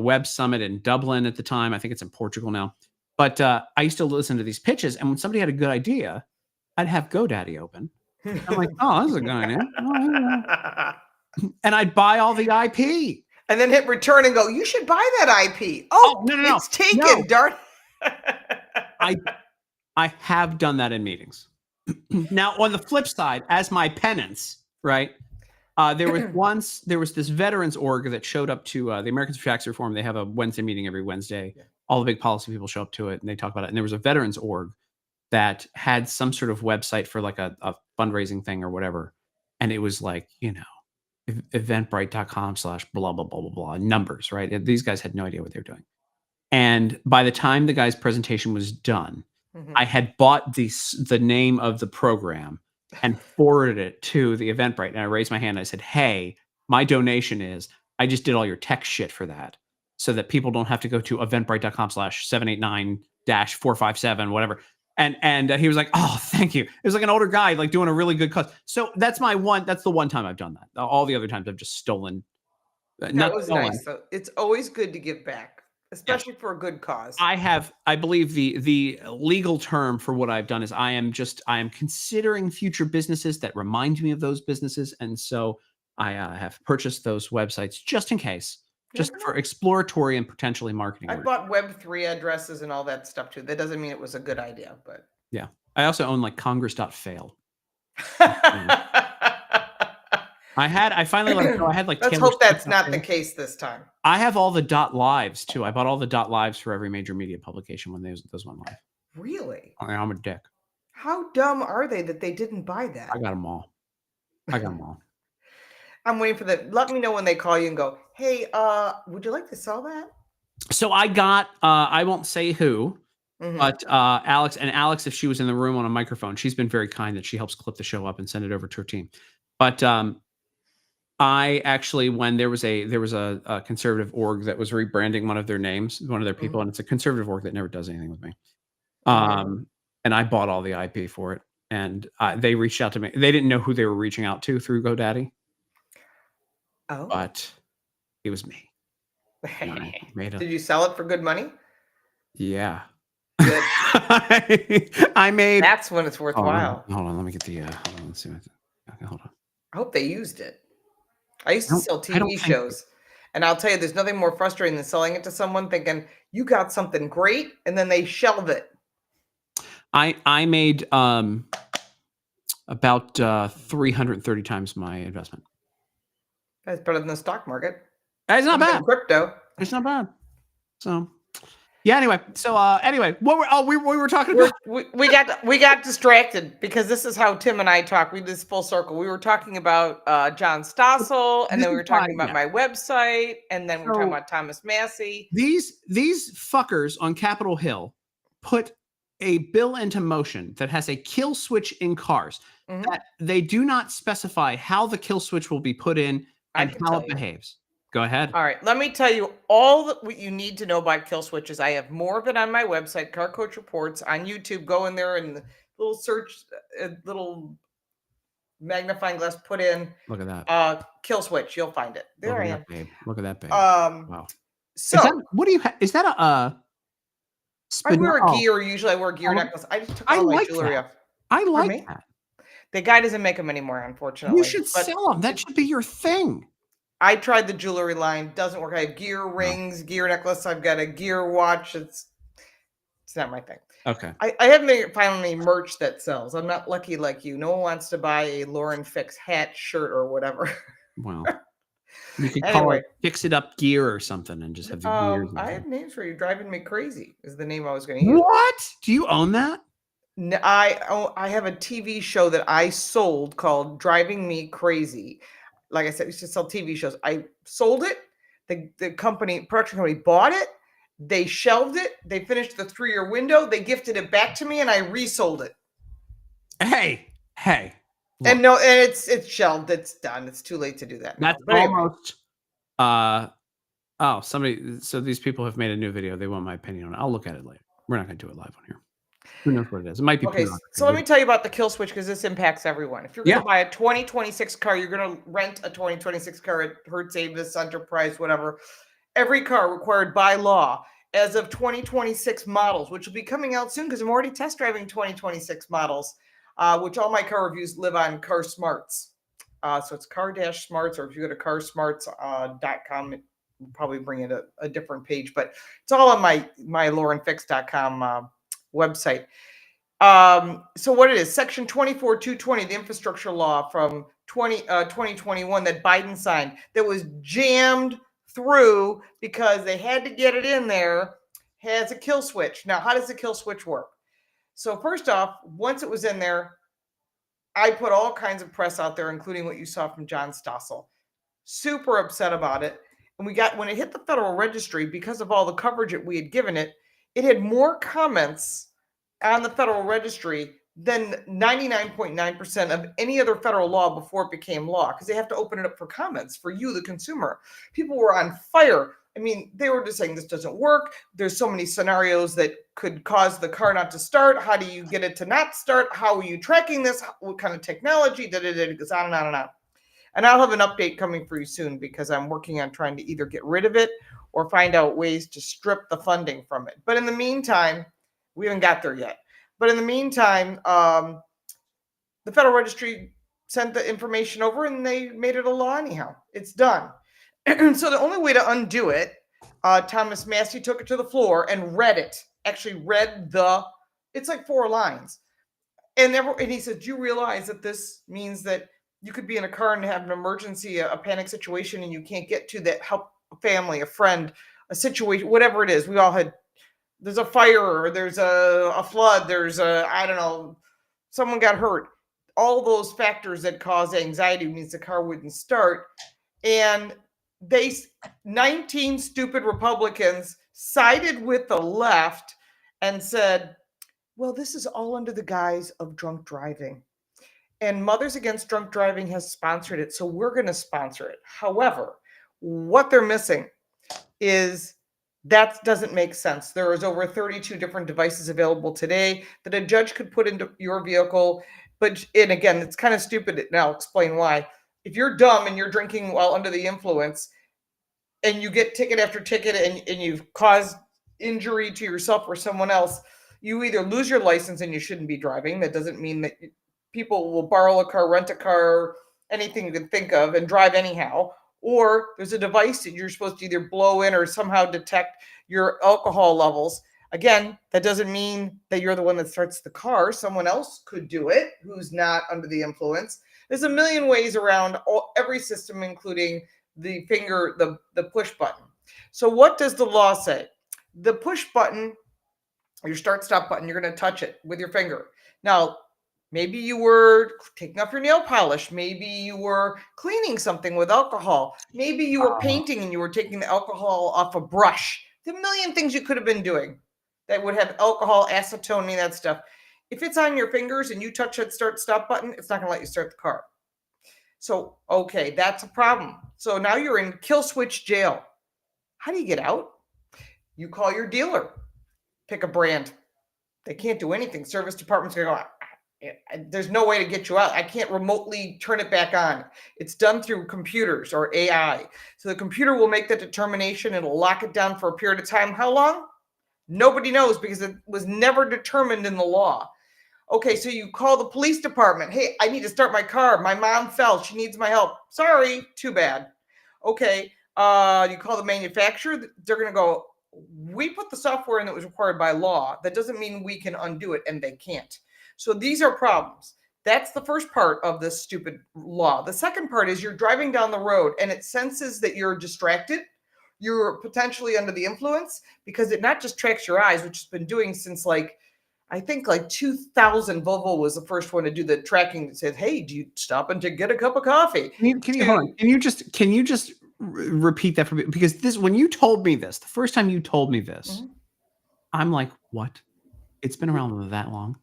Web Summit in Dublin at the time. I think it's in Portugal now. But I used to listen to these pitches, and when somebody had a good idea, I'd have GoDaddy open. I'm like, oh, this is a good idea. Oh, yeah. And I'd buy all the IP. And then hit return and go, you should buy that IP. Oh, no. It's taken, No. darn. I have done that in meetings. Now, on the flip side, as my penance, right? There was this veterans org that showed up to the Americans for Tax Reform. They have a Wednesday meeting every Wednesday. Yeah. All the big policy people show up to it and they talk about it. And there was a veterans org that had some sort of website for like a fundraising thing or whatever. And it was like, eventbrite.com/blah, blah, blah, blah, blah, numbers, right? And these guys had no idea what they were doing. And by the time the guy's presentation was done, I had bought the name of the program and forwarded it to the Eventbrite. And I raised my hand and I said, hey, my donation is, I just did all your tech shit for that so that people don't have to go to eventbrite.com/789-457, whatever. And he was like, oh, thank you. It was like an older guy, like doing a really good cause. So that's the one time I've done that. All the other times I've just stolen. That was nice. So it's always good to give back, especially for a good cause. I believe the legal term for what I've done is I am considering future businesses that remind me of those businesses. And so I have purchased those websites just in case. Just for exploratory and potentially marketing. I bought Web3 addresses and all that stuff too. That doesn't mean it was a good idea, but yeah. I also own like Congress.fail. I finally I had like. Let's hope that's not the case this time. I have all the .lives too. I bought all the .lives for every major media publication when those went live. Really? I'm a dick. How dumb are they that they didn't buy that? I got them all. I'm waiting for let me know when they call you and go, hey, would you like to sell that? So I got, I won't say who, but Alex, if she was in the room on a microphone, she's been very kind that she helps clip the show up and send it over to her team. But I actually, when there was a conservative org that was rebranding one of their names, one of their people, and it's a conservative org that never does anything with me. And I bought all the IP for it. And they reached out to me. They didn't know who they were reaching out to through GoDaddy. Oh. But it was me. Did you sell it for good money? Yeah. Good. I made. That's when it's worthwhile. Hold on. Let me get the. Hold on. Let's see. Okay, hold on. I hope they used it. I used to sell TV shows. And I'll tell you, there's nothing more frustrating than selling it to someone thinking you got something great and then they shelve it. I made about 330 times my investment. That's better than the stock market. It's not bad. Crypto. It's not bad. So, yeah. Anyway, what we were talking about. We got distracted because this is how Tim and I talk. We did this full circle. We were talking about John Stossel, and then we were talking about my website, and then we were talking about Thomas Massey. These fuckers on Capitol Hill put a bill into motion that has a kill switch in cars. That they do not specify how the kill switch will be put in and how it behaves. Go ahead. All right. Let me tell you all what you need to know about kill switches. I have more of it on my website, Car Coach Reports, on YouTube. Go in there and the little search, little magnifying glass, put in. Look at that. Kill switch. You'll find it. There I am. Babe. Look at that, babe. Wow. So what do you have? Is that a I wear a gear. Usually I wear a gear necklace. I just took all my jewelry off. I like that. The guy doesn't make them anymore, unfortunately. You should sell them. That should be your thing. I tried the jewelry line. Doesn't work. I have gear rings, gear necklace. I've got a gear watch. It's not my thing. Okay. I haven't finally merch that sells. I'm not lucky like you. No one wants to buy a Lauren Fix hat, shirt, or whatever. Well, you could call it Fix It Up Gear or something and just have the gears. I have names for you. Driving Me Crazy is the name I was going to use. What? Do you own that? No, I have a TV show that I sold called Driving Me Crazy. Like I said, we used to sell TV shows. I sold it. The production company bought it. They shelved it. They finished the 3-year window. They gifted it back to me, and I resold it. Hey. Look. And no, and it's shelved. It's done. It's too late to do that. That's almost Oh, somebody. So these people have made a new video. They want my opinion on it. I'll look at it later. We're not going to do it live on here. Who knows what it is? It might be Okay, pornography. so let me tell you about the kill switch because this impacts everyone. If you're going to buy a 2026 car, you're going to rent a 2026 car at Hertz, Avis, Enterprise, whatever. Every car required by law as of 2026 models, which will be coming out soon because I'm already test driving 2026 models, which all my car reviews live on Car Smarts. So it's car-smarts, or if you go to carsmarts.com, it will probably bring it a different page, but it's all on my laurenfix.com website. So what it is, Section 24220, the infrastructure law from 2021 that Biden signed, that was jammed through because they had to get it in there, has a kill switch. Now, how does the kill switch work? So first off, once it was in there, I put all kinds of press out there, including what you saw from John Stossel. Super upset about it. And when it hit the Federal Registry, because of all the coverage that we had given it, it had more comments on the Federal Registry than 99.9% of any other federal law before it became law, because they have to open it up for comments for you, the consumer. People were on fire. I mean, they were just saying this doesn't work. There's so many scenarios that could cause the car not to start. How do you get it to not start? How are you tracking this? What kind of technology? It goes on and on and on. And I'll have an update coming for you soon because I'm working on trying to either get rid of it or find out ways to strip the funding from it. But in the meantime, we haven't got there yet. But in the meantime, the Federal Registry sent the information over and they made it a law anyhow. It's done. So the only way to undo it, Thomas Massey took it to the floor and read it. Actually read it's like 4 lines. And he said, do you realize that this means that you could be in a car and have an emergency, a panic situation, and you can't get to that, help a family, a friend, a situation, whatever it is. We all had, there's a fire, or there's a flood, there's I don't know, someone got hurt. All those factors that cause anxiety means the car wouldn't start. And 19 stupid Republicans sided with the left and said, well, this is all under the guise of drunk driving. And Mothers Against Drunk Driving has sponsored it, so we're going to sponsor it. However, what they're missing is that doesn't make sense. There is over 32 different devices available today that a judge could put into your vehicle. And again, it's kind of stupid, and I'll explain why. If you're dumb and you're drinking while under the influence and you get ticket after ticket and you've caused injury to yourself or someone else, you either lose your license and you shouldn't be driving. That doesn't mean that people will borrow a car, rent a car, anything you can think of, and drive anyhow. Or there's a device that you're supposed to either blow in or somehow detect your alcohol levels. Again, that doesn't mean that you're the one that starts the car. Someone else could do it who's not under the influence. There's a million ways around every system, including the finger, the push button. So what does the law say? The push button, your start-stop button, you're going to touch it with your finger. Now, maybe you were taking off your nail polish. Maybe you were cleaning something with alcohol. Maybe you were painting and you were taking the alcohol off a brush. There's a million things you could have been doing that would have alcohol, acetone, any of that stuff. If it's on your fingers and you touch that start-stop button, it's not going to let you start the car. So, okay, that's a problem. So now you're in kill switch jail. How do you get out? You call your dealer. Pick a brand. They can't do anything. Service department's going to go, there's no way to get you out. I can't remotely turn it back on. It's done through computers or AI. So the computer will make the determination. It'll lock it down for a period of time. How long? Nobody knows because it was never determined in the law. Okay, so you call the police department. Hey, I need to start my car. My mom fell. She needs my help. Sorry, too bad. Okay, you call the manufacturer. They're going to go, we put the software in that was required by law. That doesn't mean we can undo it, and they can't. So these are problems. That's the first part of this stupid law. The second part is you're driving down the road and it senses that you're distracted. You're potentially under the influence because it not just tracks your eyes, which it's been doing since I think 2000. Volvo was the first one to do the tracking that said, hey, do you stop and to get a cup of coffee? Can you hold on? Can you just repeat that for me? Because when you told me this, the first time you told me this, I'm like, what? It's been around that long?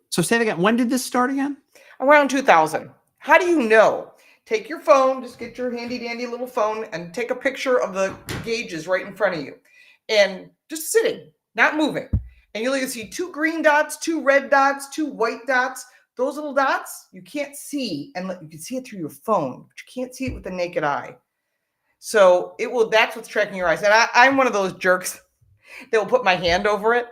So say that again. When did this start again? Around 2000. How do you know? take your phone, just get your handy dandy little phone and take a picture of the gauges right in front of you and just sitting, not moving. And you'll either see 2 green dots, 2 red dots, 2 white dots. Those little dots you can't see, and you can see it through your phone, but you can't see it with the naked eye. So that's what's tracking your eyes. And I'm one of those jerks that will put my hand over it.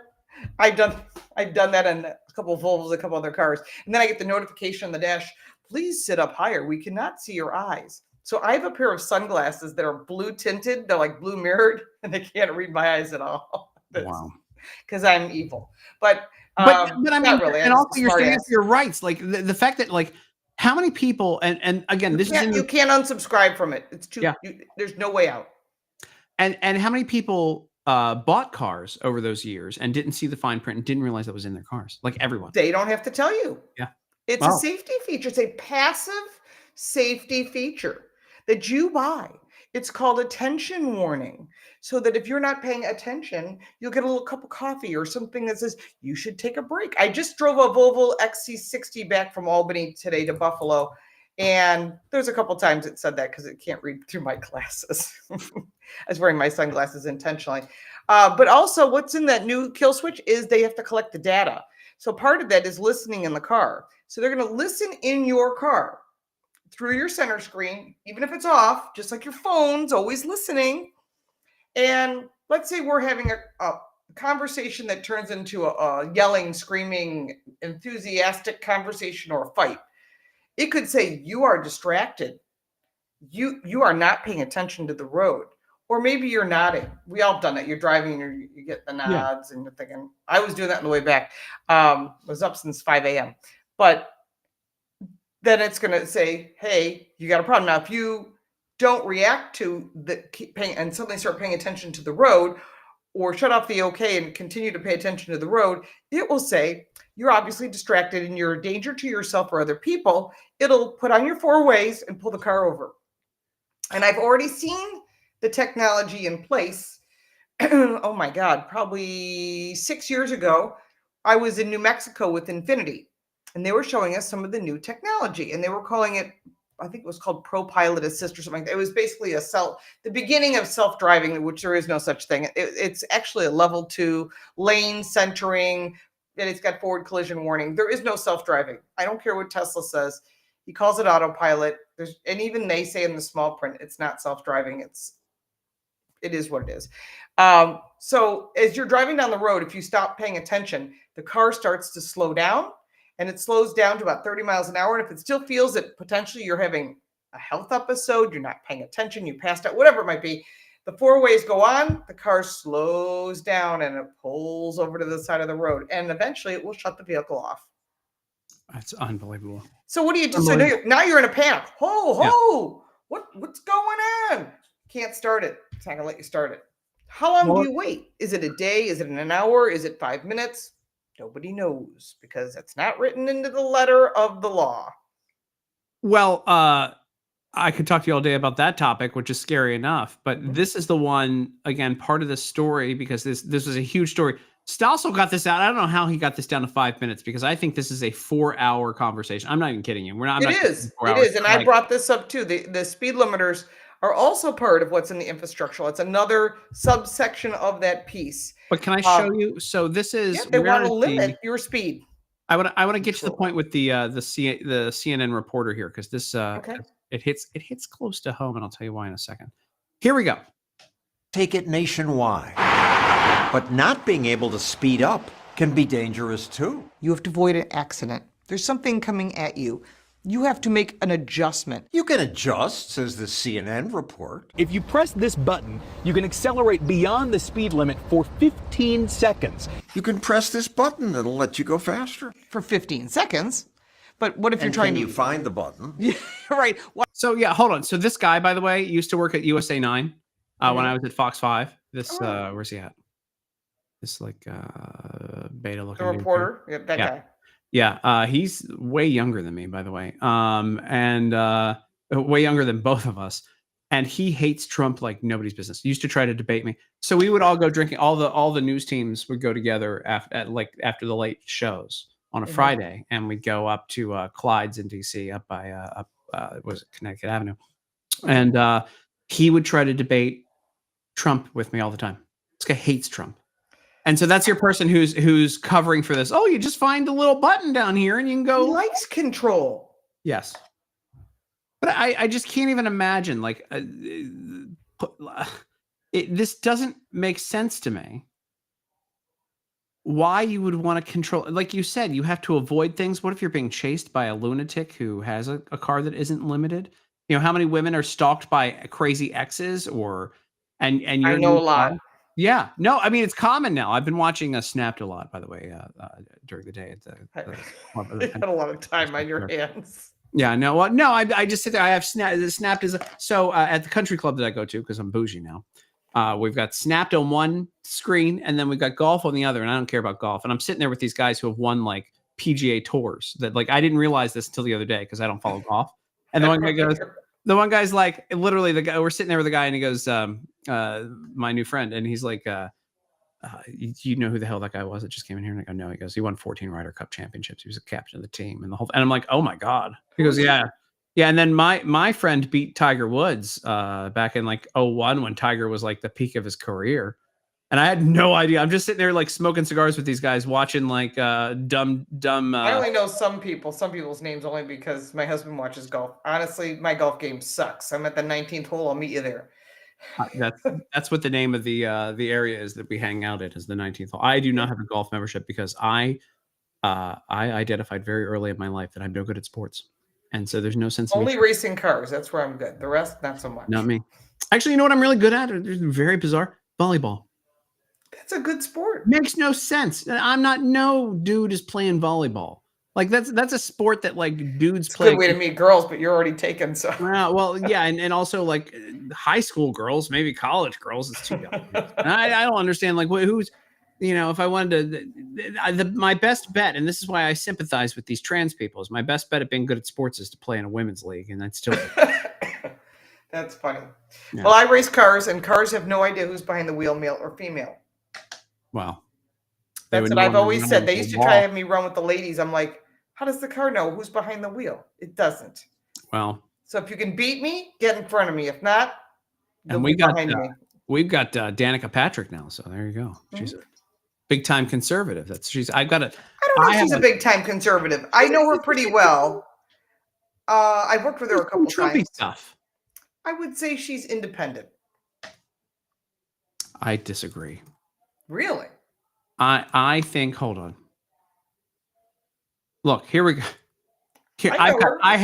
I've done that in a couple of Volvos, a couple other cars. And then I get the notification on the dash, please sit up higher. We cannot see your eyes. So I have a pair of sunglasses that are blue tinted. They're like blue mirrored, and they can't read my eyes at all. Wow. Because I'm evil. But I mean, not really. And also you're standing up for your rights. Like the fact that like how many people, and again, you can't unsubscribe from it. It's too, there's no way out. And how many people bought cars over those years and didn't see the fine print and didn't realize that was in their cars? Like everyone. They don't have to tell you. Yeah. It's a safety feature. It's a passive safety feature that you buy. It's called attention warning. So that if you're not paying attention, you'll get a little cup of coffee or something that says you should take a break. I just drove a Volvo XC60 back from Albany today to Buffalo. And there's a couple times it said that because it can't read through my glasses. I was wearing my sunglasses intentionally. But also what's in that new kill switch is they have to collect the data. So part of that is listening in the car. So they're going to listen in your car through your center screen, even if it's off, just like your phone's always listening. And let's say we're having a conversation that turns into a yelling, screaming, enthusiastic conversation or a fight. It could say you are distracted. You are not paying attention to the road. Or maybe you're nodding. We all done it. You're driving and you get the nods and you're thinking, I was doing that on the way back. Was up since 5 a.m. But then it's going to say, hey, you got a problem. Now, if you don't react to and suddenly start paying attention to the road or shut off the OK and continue to pay attention to the road, it will say you're obviously distracted and you're a danger to yourself or other people. It'll put on your 4 ways and pull the car over. And I've already seen the technology in place. Oh my God, probably 6 years ago, I was in New Mexico with Infinity, and they were showing us some of the new technology, and they were calling it, I think it was called Pro Pilot Assist or something like that. It was basically the beginning of self-driving, which there is no such thing. It's actually a level 2 lane centering, and it's got forward collision warning. There is no self-driving. I don't care what Tesla says. He calls it autopilot. And even they say in the small print, it's not self-driving. It is what it is. So as you're driving down the road, if you stop paying attention, the car starts to slow down, and it slows down to about 30 miles an hour. And if it still feels that potentially you're having a health episode, you're not paying attention, you passed out, whatever it might be, the 4 ways go on, the car slows down and it pulls over to the side of the road. And eventually it will shut the vehicle off. That's unbelievable. So what do you do? So now you're in a panic. What's going on? Can't start it. It's not going to let you start it. How long do you wait? Is it a day? Is it an hour? Is it 5 minutes? Nobody knows because it's not written into the letter of the law. Well, I could talk to you all day about that topic, which is scary enough. But this is the one, again, part of the story, because this was a huge story. Stossel got this out. I don't know how he got this down to 5 minutes, because I think this is a 4-hour conversation. I'm not even kidding you. It is. And I brought this up too. The speed limiters are also part of what's in the infrastructure. It's another subsection of that piece. But can I show you? So this is they want to limit your speed. I want to get to the point with the CNN reporter here, because this it hits close to home, and I'll tell you why in a second. Here we go. Take it nationwide. But not being able to speed up can be dangerous too. You have to avoid an accident. There's something coming at you. You have to make an adjustment. You can adjust, says the CNN report. If you press this button, you can accelerate beyond the speed limit for 15 seconds. You can press this button, it'll let you go faster. For 15 seconds? But what if you're trying to... you find the button? Yeah, right. So yeah, hold on. So this guy, by the way, used to work at USA 9 when I was at Fox 5. This, where's he at? This like beta looking. The reporter? Yeah, that guy. Yeah, he's way younger than me, by the way, and way younger than both of us. And he hates Trump like nobody's business. He used to try to debate me. So we would all go drinking. All the news teams would go together after the late shows on a Friday, and we'd go up to Clyde's in DC, up by was it Connecticut Avenue, and he would try to debate Trump with me all the time. This guy hates Trump. And so that's your person who's covering for this. Oh, you just find the little button down here and you can He go. likes control. Yes. But I just can't even imagine, like, this doesn't make sense to me. Why you would want to control, like you said, you have to avoid things. What if you're being chased by a lunatic who has a car that isn't limited? You know, how many women are stalked by crazy exes and you're I know a lot. Yeah, no, I mean, it's common now. I've been watching Snapped a lot, by the way, during the day. You had a lot of time on your hands. Yeah, no, well, no, I just sit there. I have Snapped is so at the country club that I go to because I'm bougie now. We've got Snapped on one screen, and then we've got golf on the other. And I don't care about golf. And I'm sitting there with these guys who have won like PGA tours. That like I didn't realize this until the other day because I don't follow golf. And the one guy goes. The one guy's like, literally, the guy. We're sitting there with the guy, and he goes, "My new friend," and he's like, "You know who the hell that guy was that just came in here?" And I go, "No." He goes, "He won 14 Ryder Cup championships. He was a captain of the team, and the whole." And I'm like, "Oh my god." He goes, "Yeah, yeah." And then my friend beat Tiger Woods back in like 2001 when Tiger was like the peak of his career. And I had no idea. I'm just sitting there like smoking cigars with these guys, watching like dumb. I only know some people's names only because my husband watches golf. Honestly, my golf game sucks. I'm at the 19th hole. I'll meet you there. That's what the name of the area is that we hang out at, is the 19th hole. I do not have a golf membership because I identified very early in my life that I'm no good at sports, and so there's no sense. Only racing cars. That's where I'm good. The rest, not so much. Not me. Actually, you know what I'm really good at? It's very bizarre. Volleyball. That's a good sport. Makes no sense. I'm not. No dude is playing volleyball. Like that's a sport that like dudes play. Good way to meet girls, but you're already taken. So well, yeah, and also like high school girls, maybe college girls. It's too young. And I don't understand like who's, you know, if I wanted to, my best bet, and this is why I sympathize with these trans people, is my best bet at being good at sports is to play in a women's league, and that's still. That's funny. Yeah. Well, I race cars, and cars have no idea who's behind the wheel, male or female. Wow. That's what I've always said. They used to try to have me run with the ladies. I'm like, how does the car know who's behind the wheel? It doesn't. Well, so if you can beat me, get in front of me. If not, and we've got Danica Patrick now. So there you go. Mm-hmm. She's a big time conservative. I've got it. I don't know if she's a big time conservative. I know her pretty well. I've worked with her a couple times. Stuff. I would say she's independent. I disagree. Really? I think. Hold on. Look, here we go. Here I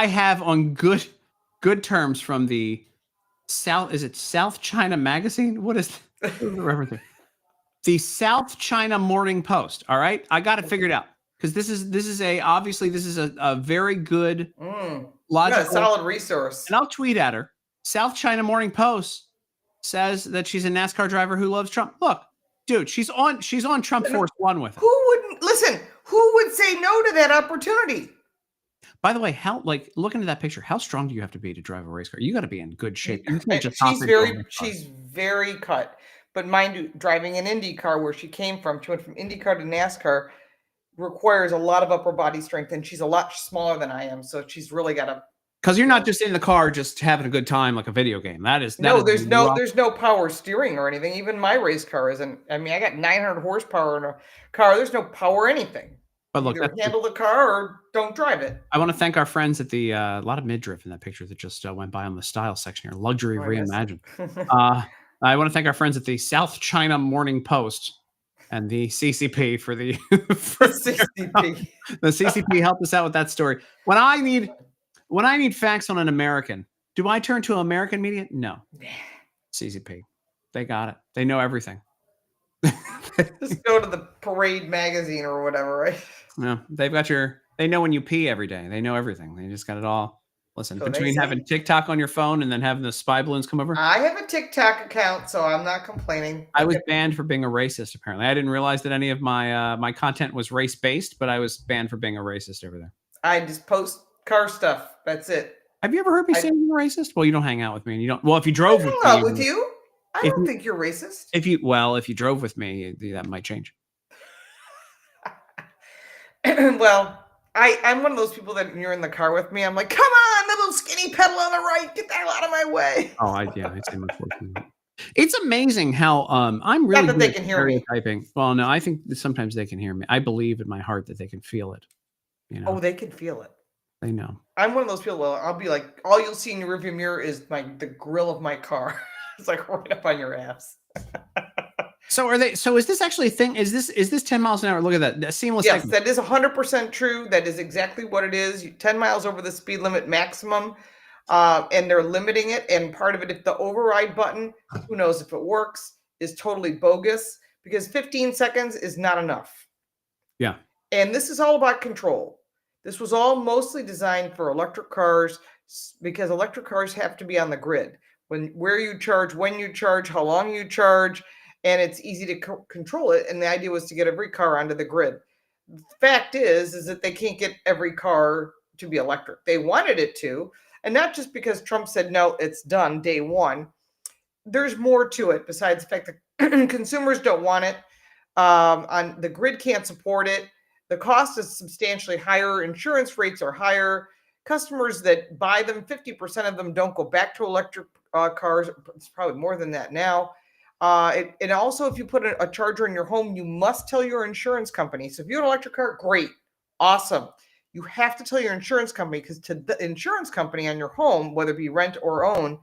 have on good terms from the South. Is it South China Magazine? What is the reference? The South China Morning Post. All right, I got it figured out because this is a very good logical, a solid resource. And I'll tweet at her. South China Morning Post says that she's a NASCAR driver who loves Trump. Look, dude, she's on Trump Force One with him. Who wouldn't listen? Who would say no to that opportunity? By the way, look into that picture. How strong do you have to be to drive a race car? You got to be in good shape. She's very cut. But mind you, driving an IndyCar where she came from, she went from IndyCar to NASCAR, requires a lot of upper body strength, and she's a lot smaller than I am. So she's really got to. Because you're not just in the car just having a good time like a video game. There's no power steering or anything. Even my race car isn't. I mean, I got 900 horsepower in a car. There's no power anything. But look, either handle the car or don't drive it. I want to thank our friends at the a lot of midriff in that picture that just went by on the style section here. Luxury reimagined. I want to thank our friends at the South China Morning Post and the CCP for the CCP. The CCP helped us out with that story. When I need facts on an American, do I turn to American media? No. CCP. They got it. They know everything. Just go to the Parade magazine or whatever, right? No, they know when you pee every day. They know everything. They just got it all. Listen, so between having TikTok on your phone and then having the spy balloons come over. I have a TikTok account, so I'm not complaining. I was banned for being a racist, apparently. I didn't realize that any of my content was race-based, but I was banned for being a racist over there. I just post car stuff. That's it. Have you ever heard me say you're racist? Well, you don't hang out with me, and you don't. Well, if you drove with you, I don't think you're racist. If you drove with me, that might change. Well, I'm one of those people that when you're in the car with me, I'm like, come on, little skinny pedal on the right, get the hell out of my way. Oh, I'd say much worse than that. It's amazing how I'm Not really that good they at can hear me. stereotyping. Well, no, I think that sometimes they can hear me. I believe in my heart that they can feel it. You Oh, know, they can feel it. they know. I'm one of those people. Well, I'll be like, all you'll see in your rearview mirror is the grill of my car. It's like right up on your ass. So are they? So is this actually a thing? Is this 10 miles an hour? Look at that seamless. Yes, segment. that is 100% true. That is exactly what it is. 10 miles over the speed limit maximum, and they're limiting it. And part of it, if the override button, who knows if it works, is totally bogus because 15 seconds is not enough. Yeah. And this is all about control. This was all mostly designed for electric cars because electric cars have to be on the grid. Where you charge, when you charge, how long you charge, and it's easy to control it. And the idea was to get every car onto the grid. The fact is that they can't get every car to be electric. They wanted it to, and not just because Trump said no, it's done day one. There's more to it besides the fact that consumers don't want it. On the grid can't support it. The cost is substantially higher. Insurance rates are higher. Customers that buy them, 50% of them don't go back to electric cars. It's probably more than that now. And also, if you put a charger in your home, you must tell your insurance company. So if you have an electric car, great, awesome. You have to tell your insurance company because to the insurance company on your home, whether it be rent or own,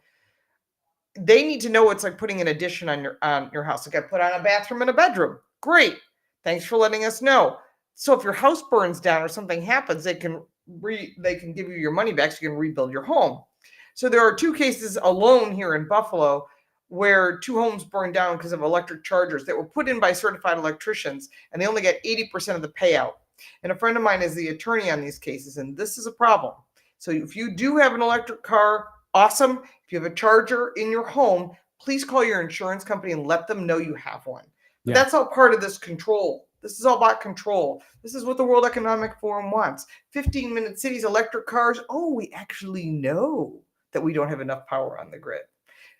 they need to know it's like putting an addition on your house. Like I put on a bathroom and a bedroom. Great. Thanks for letting us know. So if your house burns down or something happens, they can give you your money back so you can rebuild your home. So there are 2 cases alone here in Buffalo where 2 homes burned down because of electric chargers that were put in by certified electricians, and they only get 80% of the payout. And a friend of mine is the attorney on these cases, and this is a problem. So if you do have an electric car, awesome. If you have a charger in your home, please call your insurance company and let them know you have one. But that's all part of this control. This is all about control. This is what the World Economic Forum wants. 15-minute cities, electric cars. Oh, we actually know that we don't have enough power on the grid.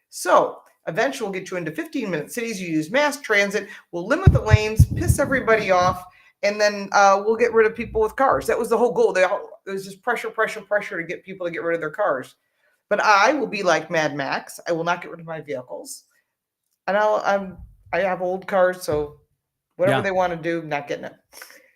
So eventually we'll get you into 15-minute cities. You use mass transit. We'll limit the lanes, piss everybody off, and then we'll get rid of people with cars. That was the whole goal. There was just pressure to get people to get rid of their cars. But I will be like Mad Max. I will not get rid of my vehicles. And I have old cars, so whatever they want to do, not getting it.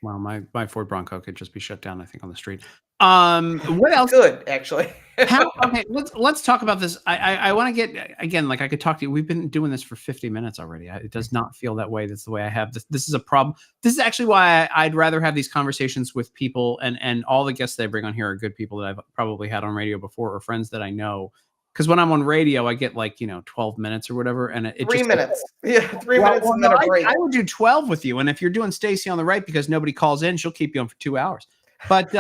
Well, my Ford Bronco could just be shut down, I think, on the street. What else? Good, actually. Okay, let's talk about this. I want to get again, like I could talk to you. We've been doing this for 50 minutes already. It does not feel that way. That's the way I have this. This is a problem. This is actually why I'd rather have these conversations with people, and all the guests that I bring on here are good people that I've probably had on radio before or friends that I know. Because when I'm on radio, I get 12 minutes or whatever, and it 3 just minutes. Yeah, 3 minutes and then a break. I would do 12 with you, and if you're doing Stacy on the right because nobody calls in, she'll keep you on for 2 hours. But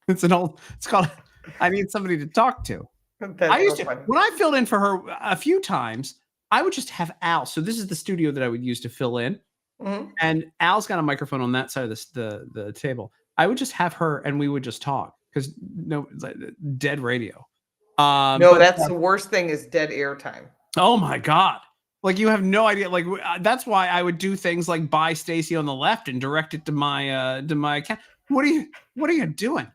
it's called I need somebody to talk to. I used to, when I filled in for her a few times, I would just have Al. So this is the studio that I would use to fill in, and Al's got a microphone on that side of the table. I would just have her, and we would just talk because it's like dead radio. That's the worst thing is dead air time. Oh my God. Like you have no idea. Like that's why I would do things like buy Stacy on the left and direct it to my account. What are you doing?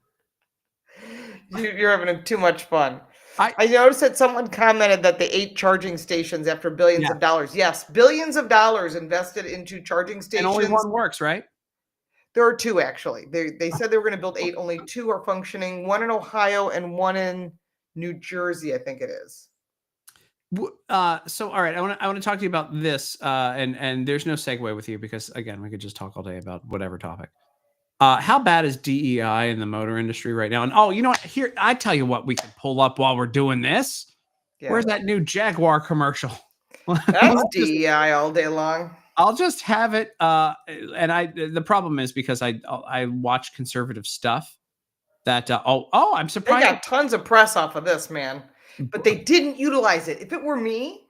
You're having too much fun. I noticed that someone commented that they 8 charging stations after billions of dollars. Yes, billions of dollars invested into charging stations. And only one works, right? There are 2 actually. They said they were going to build 8. Only 2 are functioning. One in Ohio and one in New Jersey, I think it is. So all right, I want to talk to you about this, and there's no segue with you because again, we could just talk all day about whatever topic. How bad is DEI in the motor industry right now? And you know what? Here, I tell you what, we can pull up while we're doing this. Yeah. Where's that new Jaguar commercial? That's DEI all day long. I'll just have it. And the problem is because I watch conservative stuff. That I'm surprised. They got tons of press off of this, man, but they didn't utilize it. If it were me,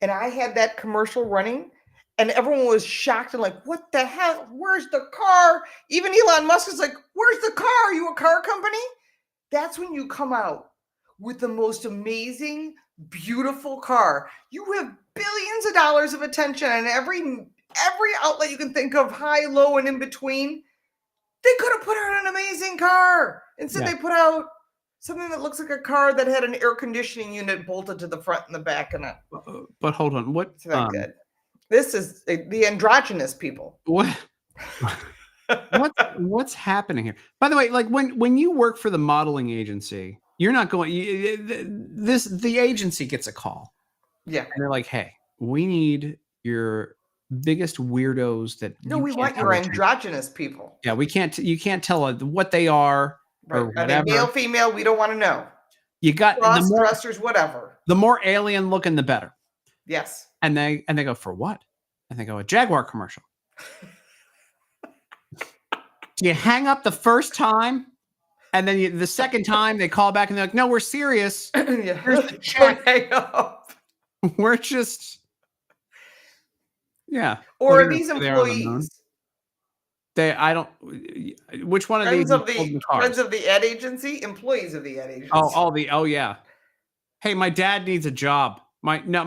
and I had that commercial running. And everyone was shocked and like, what the hell? Where's the car? Even Elon Musk is like, where's the car? Are you a car company? That's when you come out with the most amazing, beautiful car. You have billions of dollars of attention and every outlet you can think of, high, low, and in between. They could have put out an amazing car. Instead, they put out something that looks like a car that had an air conditioning unit bolted to the front and the back in it. But hold on, what? It's not good. This is the androgynous people. What? What's happening here? By the way, like when you work for the modeling agency, you're not going. The agency gets a call. Yeah, and they're like, "Hey, we need your biggest weirdos that." No, we want your androgynous people. Yeah, we can't. You can't tell what they are or whatever. Are they male, female? We don't want to know. You got cross dressers, whatever. The more alien looking, the better. Yes. And they go, for what? And they go, a Jaguar commercial. Do you hang up the first time? And then the second time they call back and they're like, no, we're serious. Yeah. Here's the check. Hang up. We're just, yeah. Or are these employees? I don't, which one of friends these? Friends of the ad agency? Employees of the ad agency. Oh, yeah. Hey, my dad needs a job. My aunt. No,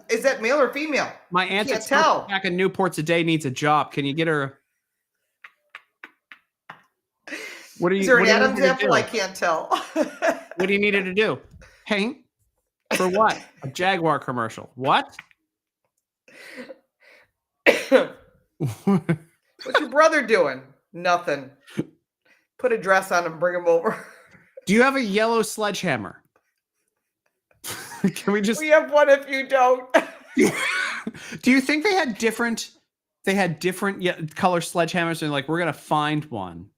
is that male or female? My aunt that's back in Newport's a day needs a job. Can you get her? What are you? Is there an Adam's apple? I can't tell. What do you need her to do? Paint for what? A Jaguar commercial. What? What's your brother doing? Nothing. Put a dress on him. Bring him over. Do you have a yellow sledgehammer? Can we just? We have one if you don't. Do you think they had different? They had different color sledgehammers, and like we're gonna find one.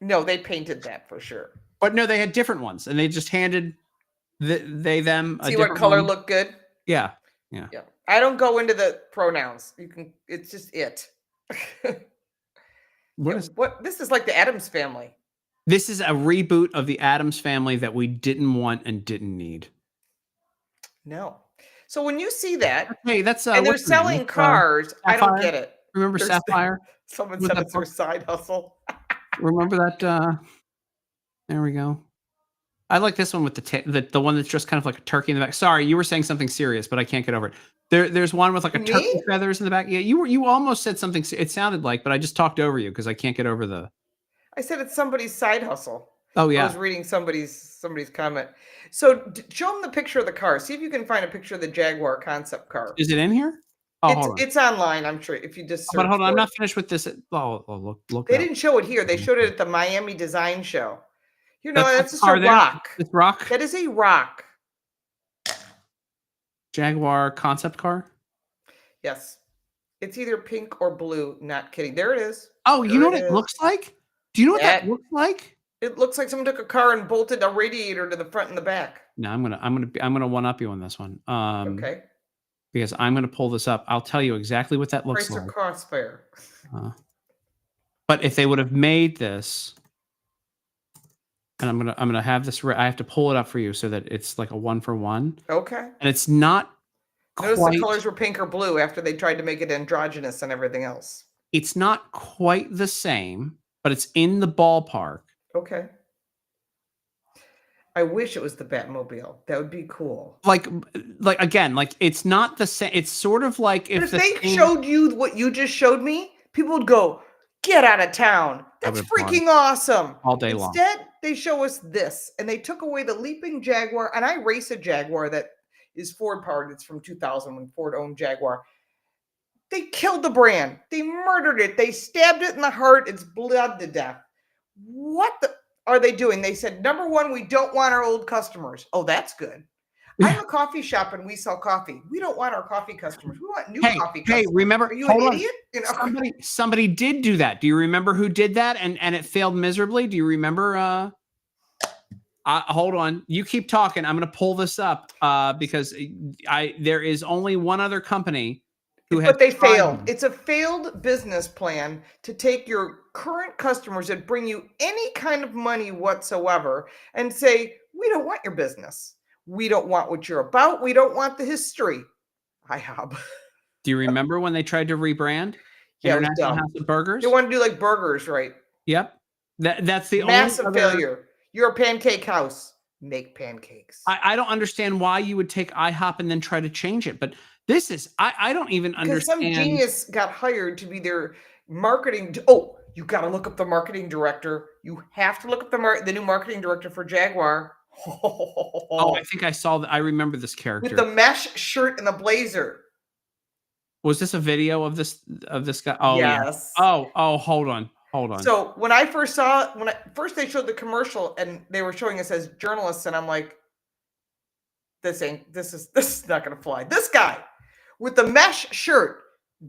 No, they painted that for sure. But no, they had different ones, and they just handed them. See what color looked good? Yeah. I don't go into the pronouns. You can. It's just it. What? This is like the Addams Family. This is a reboot of the Addams Family that we didn't want and didn't need. No. So when you see that, hey, that's and they're selling cars, I don't get it. Remember Sapphire? Someone said it's their side hustle. Remember that? There we go. I like this one with the one that's just kind of like a turkey in the back. Sorry, you were saying something serious, but I can't get over it. There's one with like a turkey feathers in the back. Yeah, you almost said something. It sounded like, but I just talked over you because I can't get over the. I said it's somebody's side hustle. Oh yeah. I was reading somebody's comment. So show them the picture of the car. See if you can find a picture of the Jaguar concept car. Is it in here? Oh, it's online. I'm sure if you just. But hold on, I'm not finished with this. Oh, look. They didn't show it here. They showed it at the Miami Design Show. You know, that's just a rock. It's rock. That is a rock. Jaguar concept car. Yes, it's either pink or blue. Not kidding. There it is. Oh, you know what it looks like? Do you know what that looks like? It looks like someone took a car and bolted a radiator to the front and the back. No, I'm gonna one up you on this one. Okay. Because I'm gonna pull this up. I'll tell you exactly what that looks like. Chrysler Crossfire. But if they would have made this, and I'm gonna have this. I have to pull it up for you so that it's like a 1-for-1. Okay. And it's not. Notice the colors were pink or blue after they tried to make it androgynous and everything else. It's not quite the same, but it's in the ballpark. Okay. I wish it was the Batmobile. That would be cool. Like again, like it's not the same. It's sort of like if they showed you what you just showed me, people would go, "Get out of town! That's freaking awesome!" All day long. Instead, they show us this, and they took away the leaping Jaguar. And I race a Jaguar that is Ford powered. It's from 2000 when Ford owned Jaguar. They killed the brand. They murdered it. They stabbed it in the heart. It's bled to death. What are they doing? They said, number one, we don't want our old customers. Oh, that's good. I'm a coffee shop and we sell coffee. We don't want our coffee customers. We want new coffee customers. Hey, remember? Are you an idiot? You know? Somebody did do that. Do you remember who did that? And it failed miserably. Do you remember? Hold on. You keep talking. I'm going to pull this up because there is only one other company. But they failed. It's a failed business plan to take your current customers that bring you any kind of money whatsoever and say, we don't want your business. We don't want what you're about. We don't want the history. IHOB. Do you remember when they tried to rebrand? Yeah, International House of Burgers? They want to do like burgers, right? Yep. That's the massive failure. You're a pancake house. Make pancakes. I don't understand why you would take IHOP and then try to change it, but this is I don't even understand. Some genius got hired to be their marketing. Oh, you got to look up the marketing director. You have to look up the new marketing director for Jaguar. Oh, I think I saw that. I remember this character. With the mesh shirt and the blazer. Was this a video of this guy? Oh, yes. Yeah. Oh, hold on. So when I first saw first they showed the commercial and they were showing us as journalists, and I'm like, this is not gonna fly. This guy with the mesh shirt,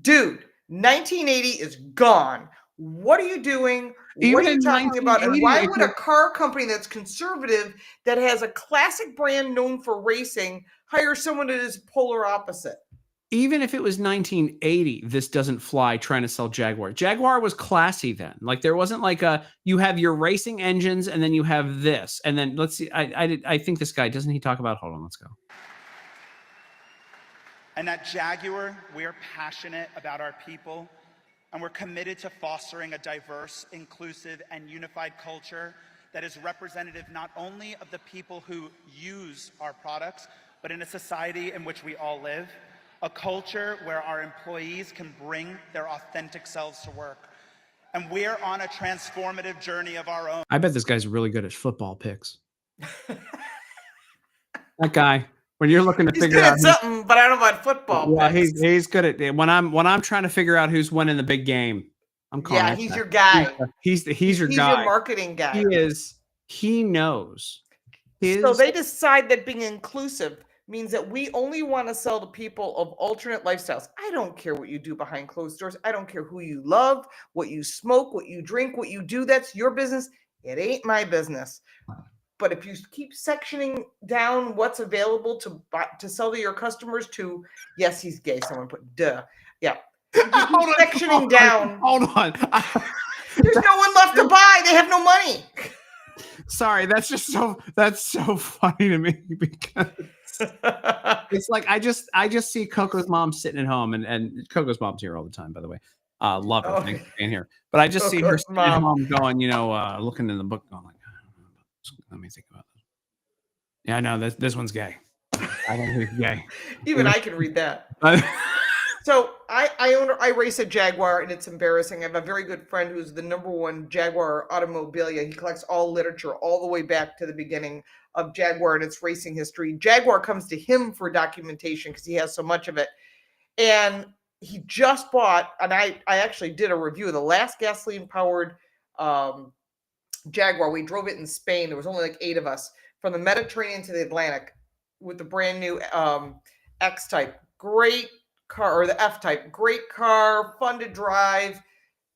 dude, 1980 is gone. What are you doing? What are you talking about? And why would a car company that's conservative, that has a classic brand known for racing, hire someone that is polar opposite? Even if it was 1980, this doesn't fly trying to sell Jaguar. Jaguar was classy then. Like there wasn't like you have your racing engines and then you have this. And then let's see. I think this guy, doesn't he talk about, hold on, let's go. And at Jaguar, we are passionate about our people, and we're committed to fostering a diverse, inclusive, and unified culture that is representative not only of the people who use our products, but in a society in which we all live. A culture where our employees can bring their authentic selves to work. And we're on a transformative journey of our own. I bet this guy's really good at football picks. That guy, when you're looking to figure out something, but I don't know about football. Yeah, he's good at when I'm trying to figure out who's winning the big game. I'm calling. Yeah, he's your guy. He's your guy. He's your marketing guy. He is. He knows. So they decide that being inclusive means that we only want to sell to people of alternate lifestyles. I don't care what you do behind closed doors. I don't care who you love, what you smoke, what you drink, what you do. That's your business. It ain't my business. But if you keep sectioning down what's available to sell to your customers to, yes, he's gay. Someone put duh. Yeah. Sectioning down. Hold on. There's no one left to buy. They have no money. Sorry, that's so funny to me because it's like I just see Coco's mom sitting at home, and Coco's mom's here all the time, by the way. Love her. Thanks for being here. But I just see her sitting at home going, looking in the book, going like, let me think about this. Yeah, no, this one's gay. I don't think he's gay. Even I can read that. So I race a Jaguar, and it's embarrassing. I have a very good friend who's the #1 Jaguar automobilia. He collects all literature all the way back to the beginning of Jaguar and its racing history. Jaguar comes to him for documentation because he has so much of it. And he just bought, and I actually did a review of the last gasoline-powered Jaguar. We drove it in Spain. There was only like 8 of us, from the Mediterranean to the Atlantic, with the brand new X-Type. Great car, or the F-Type. Great car, fun to drive.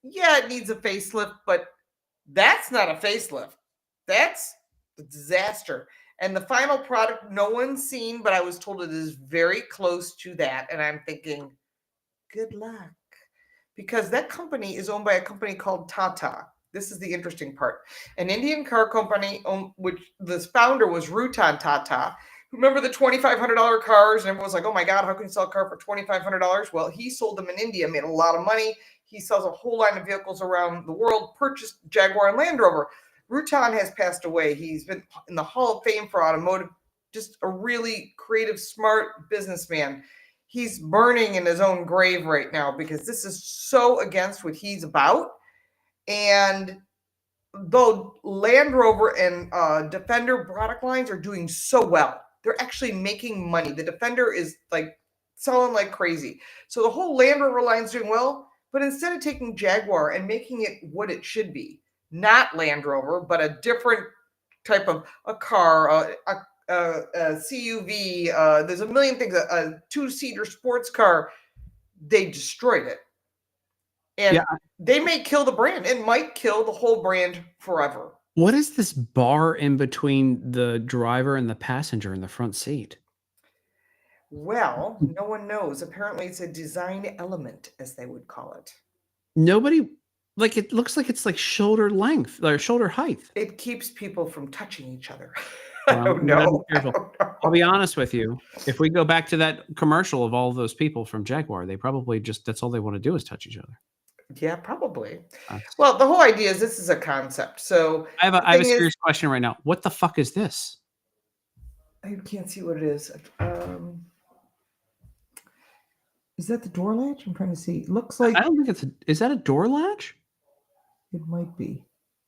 Yeah, it needs a facelift, but that's not a facelift. That's a disaster. And the final product, no one's seen, but I was told it is very close to that. And I'm thinking, good luck. Because that company is owned by a company called Tata. This is the interesting part. An Indian car company, which the founder was Ratan Tata. Remember the $2,500 cars? And everyone was like, oh my God, how can you sell a car for $2,500? Well, he sold them in India, made a lot of money. He sells a whole line of vehicles around the world, purchased Jaguar and Land Rover. Ratan has passed away. He's been in the Hall of Fame for automotive, just a really creative, smart businessman. He's burning in his own grave right now because this is so against what he's about. And though Land Rover and Defender product lines are doing so well, they're actually making money. The Defender is like selling like crazy. So the whole Land Rover line is doing well, but instead of taking Jaguar and making it what it should be, not Land Rover, but a different type of a car, a CUV, there's a million things, a 2-seater sports car, they destroyed it. And they may kill the brand. It might kill the whole brand forever. What is this bar in between the driver and the passenger in the front seat? Well, no one knows. Apparently, it's a design element, as they would call it. Nobody, like, it looks like it's like shoulder length or shoulder height. It keeps people from touching each other. I don't know. I'll be honest with you. If we go back to that commercial of all those people from Jaguar, they probably that's all they want to do is touch each other. Yeah, probably. Well, the whole idea is this is a concept. So I have a serious question right now. What the fuck is this? I can't see what it is. Is that the door latch? I'm trying to see. It looks like I don't think it's is that a door latch? it might be.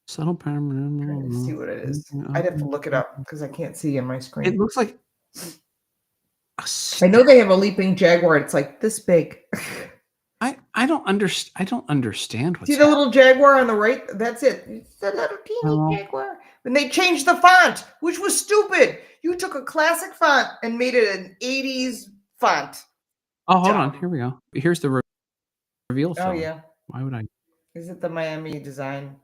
Subtle I'm trying to see what it is. I'd have to look it up because I can't see on my screen. It looks like I know they have a leaping jaguar. It's like this big. I don't understand what's See the little jaguar on the right? That's it. It's the little teeny jaguar. And they changed the font, which was stupid. You took a classic font and made it an 80s font. Oh, hold on. Here we go. Here's the reveal film. Oh, yeah. Why would I Is it the Miami design?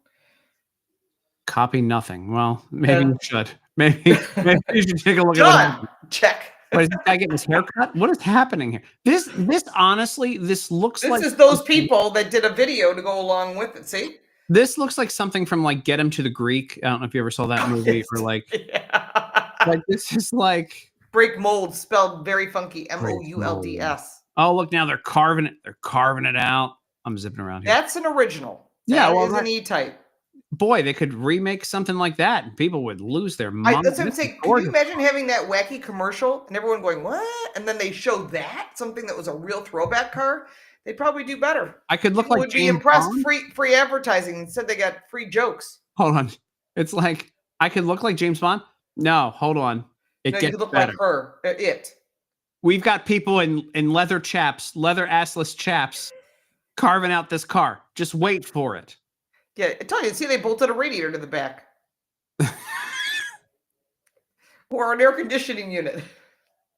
copy nothing? Well, maybe you should. Maybe you should take a look at Done. Check. What is this guy getting his haircut? What is happening here? This honestly, this looks like This is those people that did a video to go along with it. See? This looks like something from like Get Him to the Greek. I don't know if you ever saw that movie or like this is like break mold spelled very funky. MOULDS. Oh, look, now they're carving it. They're carving it out. I'm zipping around here. That's an original. Yeah, that is an E-type. Boy, they could remake something like that and people would lose their mind. That's what I'm saying. Can you imagine having that wacky commercial and everyone going, what? And then they show that, something that was a real throwback car? They'd probably do better. I could look people like would James be impressed. Bond. Free advertising. Instead, they got free jokes. Hold on. It's like, I could look like James Bond. No, hold on. It no, gets you look better. like her. We've got people in leather chaps, leather assless chaps, carving out this car. Just wait for it. Yeah, I tell you, see, they bolted a radiator to the back. Or an air conditioning unit.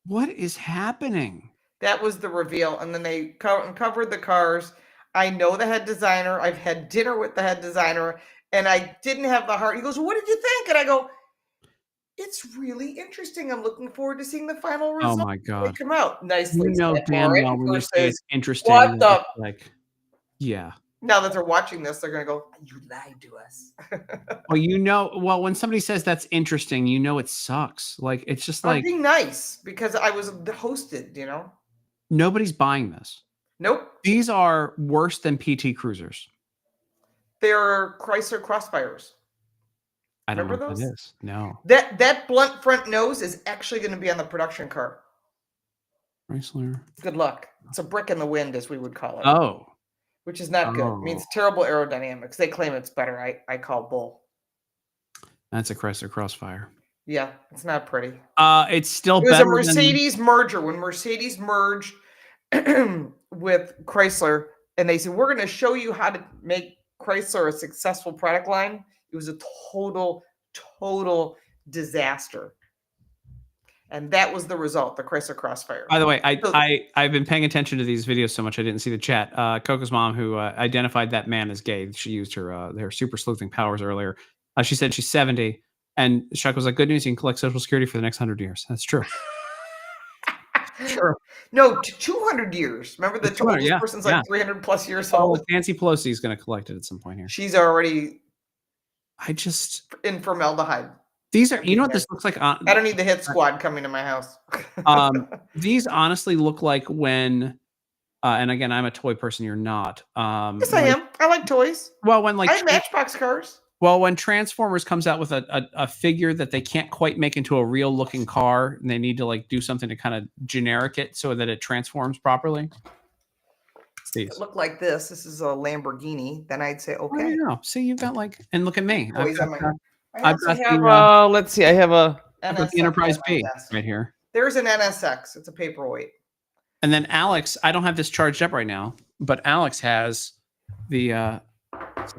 What is happening? That was the reveal. And then they covered the cars. I know the head designer. I've had dinner with the head designer. And I didn't have the heart. He goes, well, what did you think? And I go, it's really interesting. I'm looking forward to seeing the final result. Oh, my God. Come out nicely. You know damn well when you say it's interesting. What the? Like, yeah. Now that they're watching this, they're going to go, you lied to us. Well, when somebody says that's interesting, you know it sucks. Like, it's just like. I'm being nice because I was hosted, you know? Nobody's buying this. Nope. These are worse than PT Cruisers. They're Chrysler Crossfires. I don't Remember know what those? that is. No. That blunt front nose is actually going to be on the production car. Chrysler. Good luck. It's a brick in the wind, as we would call it. Oh. Which is not good. It means terrible aerodynamics. They claim it's better. I call bull. That's a Chrysler Crossfire. Yeah, it's not pretty. It's still It was better a Mercedes merger. When Mercedes merged with Chrysler, and they said, we're going to show you how to make Chrysler a successful product line. It was a total disaster. And that was the result, the Chrysler Crossfire. By the way, I've been paying attention to these videos so much I didn't see the chat. Coco's mom, who identified that man as gay, she used her super sleuthing powers earlier. She said she's 70, and Chuck was like, "Good news, you can collect Social Security for the next 100 years." That's true. Sure. No, 200 years. Remember the oldest person's like 300 plus years old. Nancy Pelosi is going to collect it at some point here. She's already. In formaldehyde. These are, you know what this looks like? I don't need the hit squad coming to my house. These honestly look like when, and again, I'm a toy person. You're not. Yes, I am. I like toys. Well, when like I have Matchbox cars. Well, when Transformers comes out with a figure that they can't quite make into a real looking car, and they need to like do something to kind of generic it so that it transforms properly. It look like this. This is a Lamborghini. Then I'd say, okay. Oh, yeah. See, you've got like, and look at me. Let's see. I have a the Enterprise B right here. There's an NSX. It's a paperweight. And then Alex, I don't have this charged up right now, but Alex has the. We're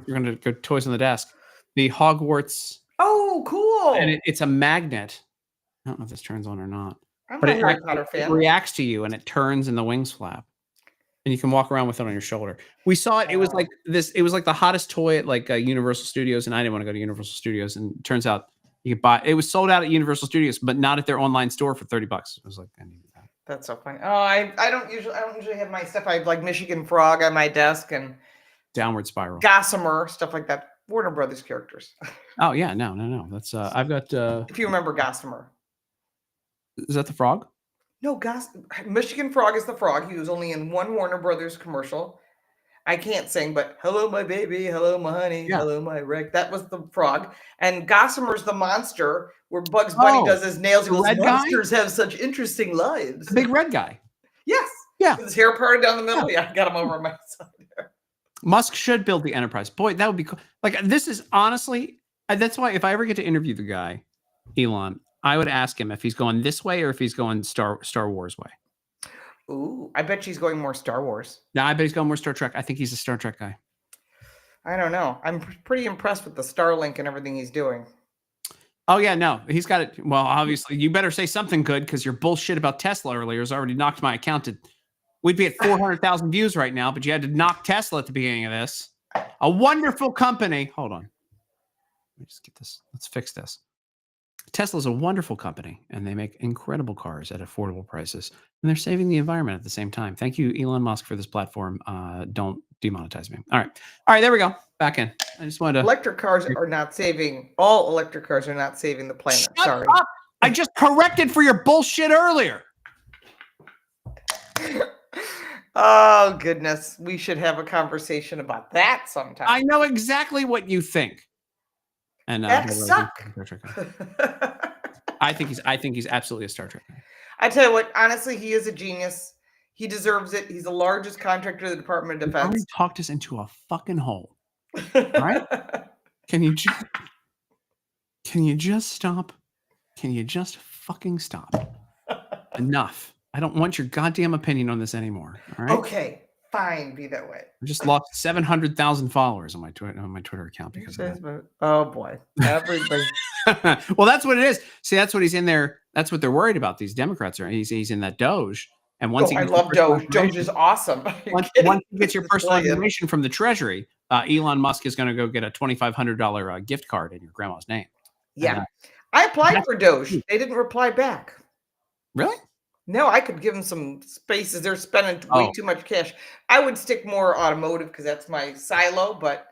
going to go toys on the desk. The Hogwarts. Oh, cool! And it's a magnet. I don't know if this turns on or not. I'm but a Harry Potter fan. It reacts to you and it turns and the wings flap. And you can walk around with it on your shoulder. We saw it. It was like this. It was like the hottest toy at like Universal Studios, and I didn't want to go to Universal Studios. And it turns out you could buy. It was sold out at Universal Studios, but not at their online store for $30. I was like, I need that. That's so funny. Oh, I don't usually have my stuff. I have like Michigan Frog on my desk and Downward Spiral, Gossamer, stuff like that. Warner Brothers characters. Oh yeah, no. That's I've got. If you remember Gossamer, is that the frog? No, Michigan Frog is the frog. He was only in one Warner Brothers commercial. I can't sing, but hello, my baby. Hello, my honey. Yeah. Hello, my wreck. That was the frog. And Gossamer's the monster where Bugs Bunny does his nails. He goes, monsters have such interesting lives. The big red guy. Yes. Yeah. With his hair parted down the middle. Yeah, I got him over on my side there. Musk should build the Enterprise. Boy, that would be cool. Like, this is honestly, that's why if I ever get to interview the guy, Elon, I would ask him if he's going this way or if he's going Star Wars way. Ooh, I bet she's going more Star Wars. No, I bet he's going more Star Trek. I think he's a Star Trek guy. I don't know. I'm pretty impressed with the Starlink and everything he's doing. Oh, yeah, no, he's got it. Well, obviously, you better say something good because your bullshit about Tesla earlier has already knocked my account to. We'd be at 400,000 views right now, but you had to knock Tesla at the beginning of this. A wonderful company. Hold on. Let me just get this. Let's fix this. Tesla's a wonderful company, and they make incredible cars at affordable prices, and they're saving the environment at the same time. Thank you, Elon Musk, for this platform. Don't demonetize me. All right, there we go. Back in. I just wanted to. Electric cars are not saving. All electric cars are not saving the planet. Shut Sorry. up. I just corrected for your bullshit earlier. Oh, goodness. We should have a conversation about that sometime. I know exactly what you think. And That suck. I think he's absolutely a Star Trek guy. I tell you what, honestly, he is a genius. He deserves it. He's the largest contractor of the Department of You already Defense. talked us into a fucking hole. Right? Can you just stop? Can you just fucking stop? Enough. I don't want your goddamn opinion on this anymore. All right. Okay, fine. Be that way. I just lost 700,000 followers on my Twitter account because of that. Oh boy, everybody. Well, that's what it is. See, that's what he's in there. That's what they're worried about. These Democrats are. He's in that Doge, and once I love Doge. Doge is awesome. Once you get your personal information from the Treasury, Elon Musk is going to go get a $2,500 gift card in your grandma's name. Yeah, I applied for Doge. They didn't reply back. Really? No, I could give them some spaces. They're spending way too much cash. I would stick more automotive because that's my silo, but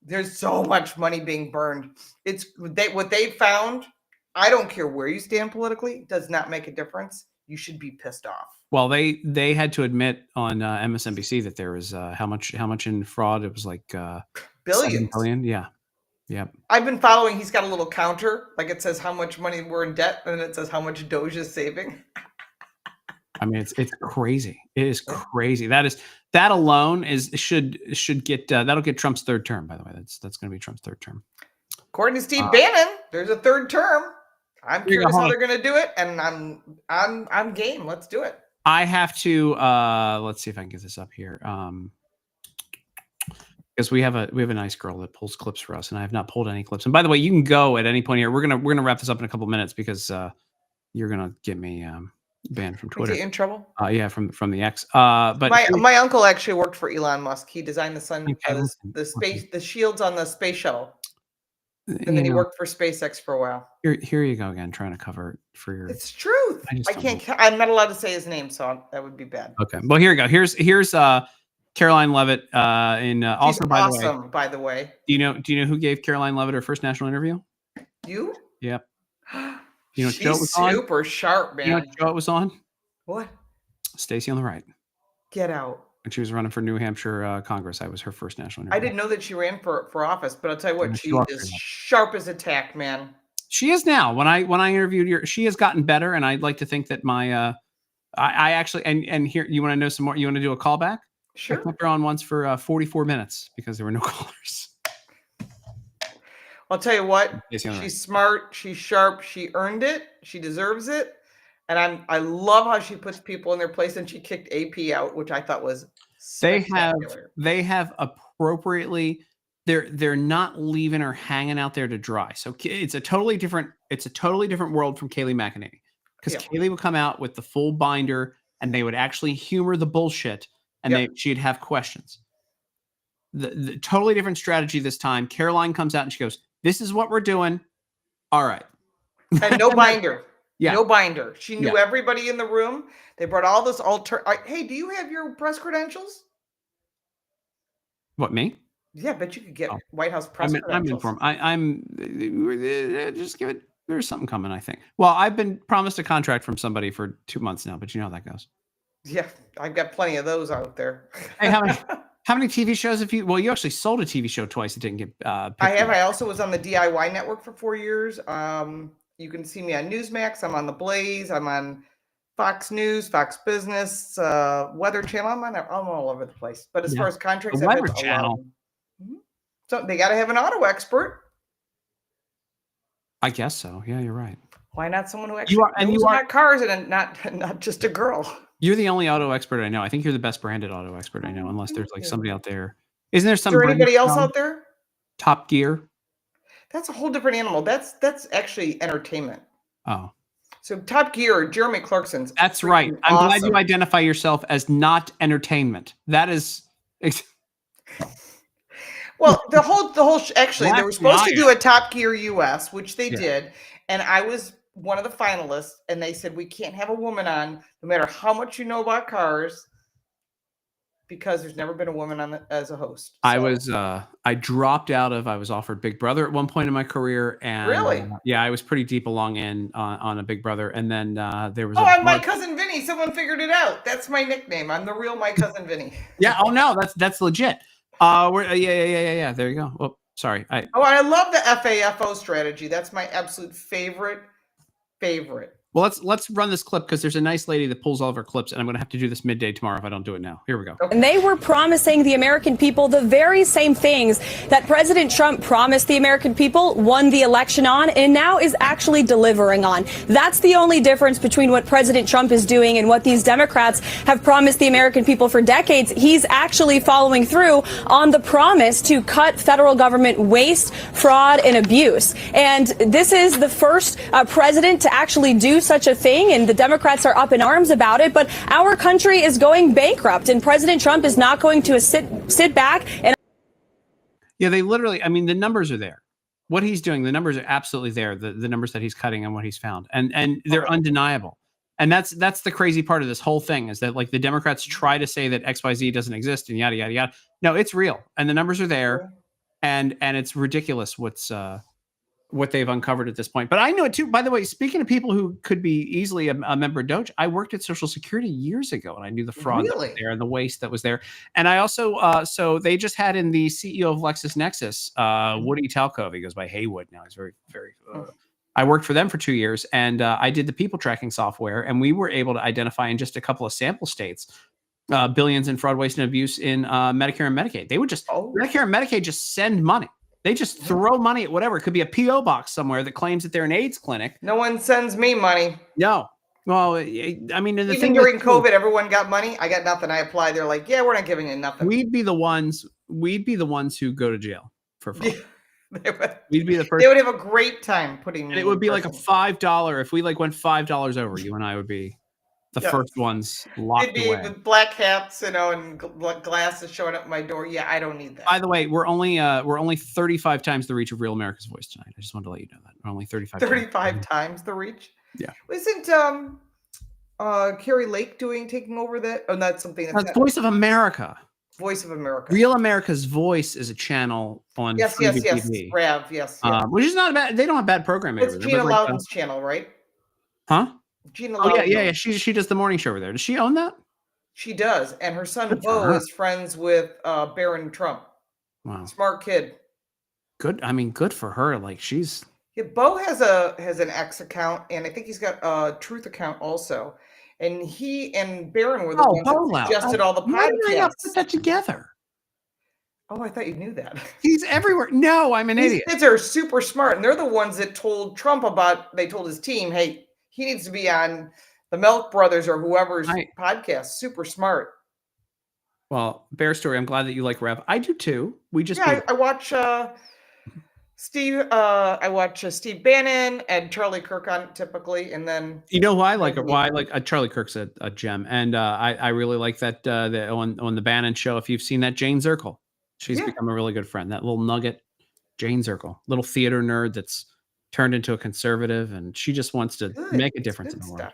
there's so much money being burned. It's what they found. I don't care where you stand politically, does not make a difference. You should be pissed off. Well, they had to admit on MSNBC that there was how much in fraud? It was like Billions. 7 billion. Yeah. Yep. I've been following. He's got a little counter, like it says how much money we're in debt, and then it says how much Doge is saving. I mean, it's crazy. It is crazy. That alone should get that'll get Trump's third term. By the way, that's going to be Trump's third term. According to Steve Bannon, there's a third term. I'm curious how they're going to do it, and I'm game. Let's do it. I have to let's see if I can get this up here. Because we have a nice girl that pulls clips for us, and I have not pulled any clips. And by the way, you can go at any point here. We're gonna wrap this up in a couple minutes because you're gonna get me banned from Twitter. Is he in trouble? Yeah, from the X. But my uncle actually worked for Elon Musk. He designed the shields on the space shuttle, and then he worked for SpaceX for a while. Here you go again, trying to cover for your. It's truth. I can't. I'm not allowed to say his name, so that would be bad. Okay. Well, here you go. Here's Caroline Levitt. Also, by the way. Do you know who gave Caroline Levitt her first national interview? You? Yep. You know, she's super sharp, man. You know what show it was on? What? Stacey on the Right. Get out. When she was running for New Hampshire Congress, I was her first national interview. I didn't know that she ran for office, but I'll tell you what, she is sharp as a tack, man. She is now. When I interviewed her, she has gotten better, and I'd like to think that my I actually and here you want to know some more. You want to do a callback? Sure. I kept her on once for 44 minutes because there were no callers. I'll tell you what, she's smart, she's sharp, she earned it, she deserves it, and I love how she puts people in their place, and she kicked AP out, which I thought was spectacular. They have appropriately. They're not leaving her hanging out there to dry. So it's a totally different world from Kayleigh McEnany, because Kayleigh would come out with the full binder, and they would actually humor the bullshit, and she'd have questions. The totally different strategy this time. Caroline comes out and she goes, "This is what we're doing. All right." And no binder. Yeah. No binder. She knew everybody in the room. They brought all this hey, do you have your press credentials? What, me? Yeah, bet you could get White House press credentials. I'm informed. I'm just give it. There's something coming, I think. Well, I've been promised a contract from somebody for 2 months now, but you know how that goes. Yeah, I've got plenty of those out there. Hey, how many TV shows have you? Well, you actually sold a TV show twice. It didn't get. I have. I also was on the DIY network for 4 years. You can see me on Newsmax. I'm on The Blaze. I'm on Fox News, Fox Business, Weather Channel. I'm all over the place. But as Yeah. far as contracts, The I've Weather had a lot of Channel. them. So they got to have an auto expert. I guess so. Yeah, you're right. Why not someone who actually knows you are about cars and not just a girl? You're the only auto expert I know. I think you're the best branded auto expert I know, unless there's like somebody out there. Isn't there Is some there brand anybody else now? out there? Top Gear? That's a whole different animal. That's actually entertainment. Oh, So Top Gear, Jeremy Clarkson's. that's right. freaking I'm glad awesome. you identify yourself as not entertainment. That is. Well, the whole actually, they That's were supposed to my- do a Top Gear US, which they Yeah. did, and I was one of the finalists, and they said we can't have a woman on, no matter how much you know about cars, because there's never been a woman on as a host. I was I dropped out of. I was offered Big Brother at one point in my career, and Really? yeah, I was pretty deep along in on a Big Brother, and then there was. Oh, a I'm my bunch- cousin Vinny. Someone figured it out. That's my nickname. I'm the real my cousin Vinny. Yeah. Oh no, that's legit. Yeah. There you go. Oh, sorry. Oh, I love the FAFO strategy. That's my absolute favorite. Well, let's run this clip because there's a nice lady that pulls all of her clips, and I'm going to have to do this midday tomorrow if I don't do it now. Here we go. Okay. And they were promising the American people the very same things that President Trump promised the American people, won the election on, and now is actually delivering on. That's the only difference between what President Trump is doing and what these Democrats have promised the American people for decades. He's actually following through on the promise to cut federal government waste, fraud, and abuse. And this is the first president to actually do such a thing, and the Democrats are up in arms about it. But our country is going bankrupt, and President Trump is not going to sit back and. Yeah, they literally. I mean, the numbers are there. What he's doing, the numbers are absolutely there. The numbers that he's cutting and what he's found, and they're undeniable. And that's the crazy part of this whole thing is that like the Democrats try to say that XYZ doesn't exist and yada yada yada. No, it's real, and the numbers are there, and it's ridiculous what they've uncovered at this point. But I know it too. By the way, speaking of people who could be easily a member of Doge, I worked at Social Security years ago, and I knew the fraud that was Really? there and the waste that was there. And I also, so they just had in the CEO of LexisNexis, Woody Talcove. He goes by Haywood now. He's very, very. I worked for them for 2 years, and I did the people tracking software, and we were able to identify in just a couple of sample states billions in fraud, waste, and abuse in Medicare and Medicaid. They would just Medicare and Medicaid just send money. They just throw money at whatever. It could be a PO box somewhere that claims that they're an AIDS clinic. No one sends me money. No. Well, I mean, the Even thing during is, COVID, everyone got money. I got nothing. I applied. They're like, yeah, we're not giving you nothing. we'd be the ones who go to jail for fraud. They would, We'd be the first. they would have a great time putting me And it in would be like a prison. $5. If we like went $5 over, you and I would be the Yeah. first ones They'd locked be away. with black hats, and glasses showing up my door. Yeah, I don't need that. By the way, we're only 35 times the reach of Real America's Voice tonight. I just wanted to let you know that. We're only 35. 35 times the reach. Yeah. Isn't Carrie Lake taking over that? Oh, that's something that's That's Voice of America. Voice of America. Real America's Voice is a channel on Yes, Freeview yes. TV, Rav, yes. which is not bad. They don't have bad programming. It's over there, Gina but, like, Loudon's channel, right? huh? Gina Oh Loudon. yeah. She does the morning show over there. Does she own that? She does, and her son Good for Bo her. is friends with Barron Trump. Wow, Smart kid. good. I mean, good for her. Like she's. Yeah, Bo has an X account, and I think he's got a Truth account also. And he and Barron were the ones that suggested all the Why did I not podcasts. put that together? Oh, I thought you knew that. He's everywhere. No, I'm an These idiot. kids are super smart, and they're the ones that told Trump they told his team, hey, he needs to be on the Milk Brothers or whoever's Right. podcast. Super smart. Well, Bear Story. I'm glad that you like Rev. I do too. We just Yeah, I watch Steve. I watch Steve Bannon and Charlie Kirk on typically, and then You know why I like Charlie Kirk's a gem, and I really like that on the Bannon show. If you've seen that, Jane Zirkle, she's Yeah. become a really good friend. That little nugget, Jane Zirkle, little theater nerd that's turned into a conservative, and she just wants to good. make a It's difference in good the world. stuff.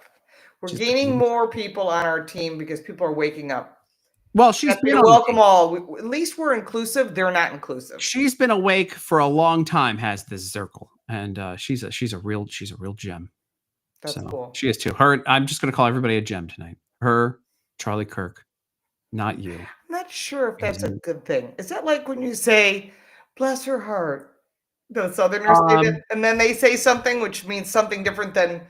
We're Just- gaining more people on our team because people are waking up. Well, she's Yes, we been on the welcome team. all. At least we're inclusive. They're not inclusive. She's been awake for a long time. Has this Zirkle, and she's a real gem. That's cool. She is too. Her. I'm just going to call everybody a gem tonight. Her, Charlie Kirk, not you. I'm not sure if that's a good thing. Is that like when you say, bless her heart? The Southerners say that, and then they say something which means something different than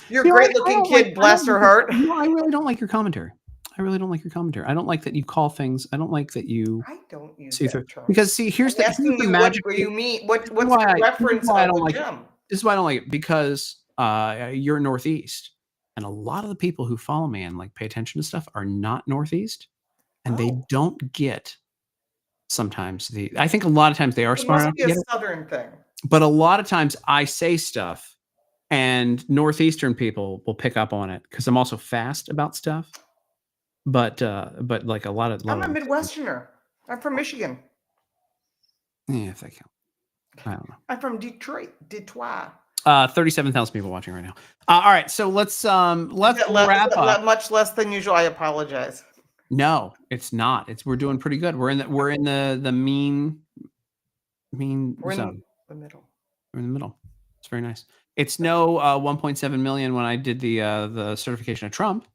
You're a great-looking kid, bless her heart. No, I really don't like your commentary. I really don't like your commentary. I don't like that you call things. I don't like that you I don't use see that through. term. Because see, here's I'm asking you what magic. you mean. What's Here's the why I reference don't of a like it. gem? This is why I don't like it, because you're Northeast, and a lot of the people who follow me and like pay attention to stuff are not Northeast, and they don't get sometimes I think a lot of times they are It smart must enough be to a get it, Southern thing. but a lot of times I say stuff and Northeastern people will pick up on it because I'm also fast about stuff. But like a lot of I'm a them- Midwesterner. I'm from Michigan. Yeah, if they count. I don't know. I'm from Detroit. 37,000 people watching right now. All right, so let's wrap up. Much less than usual. I apologize. No, it's not. We're doing pretty good. We're in the mean We're zone. in the middle. We're in the middle. It's very nice. It's no 1.7 million when I did the certification of Trump.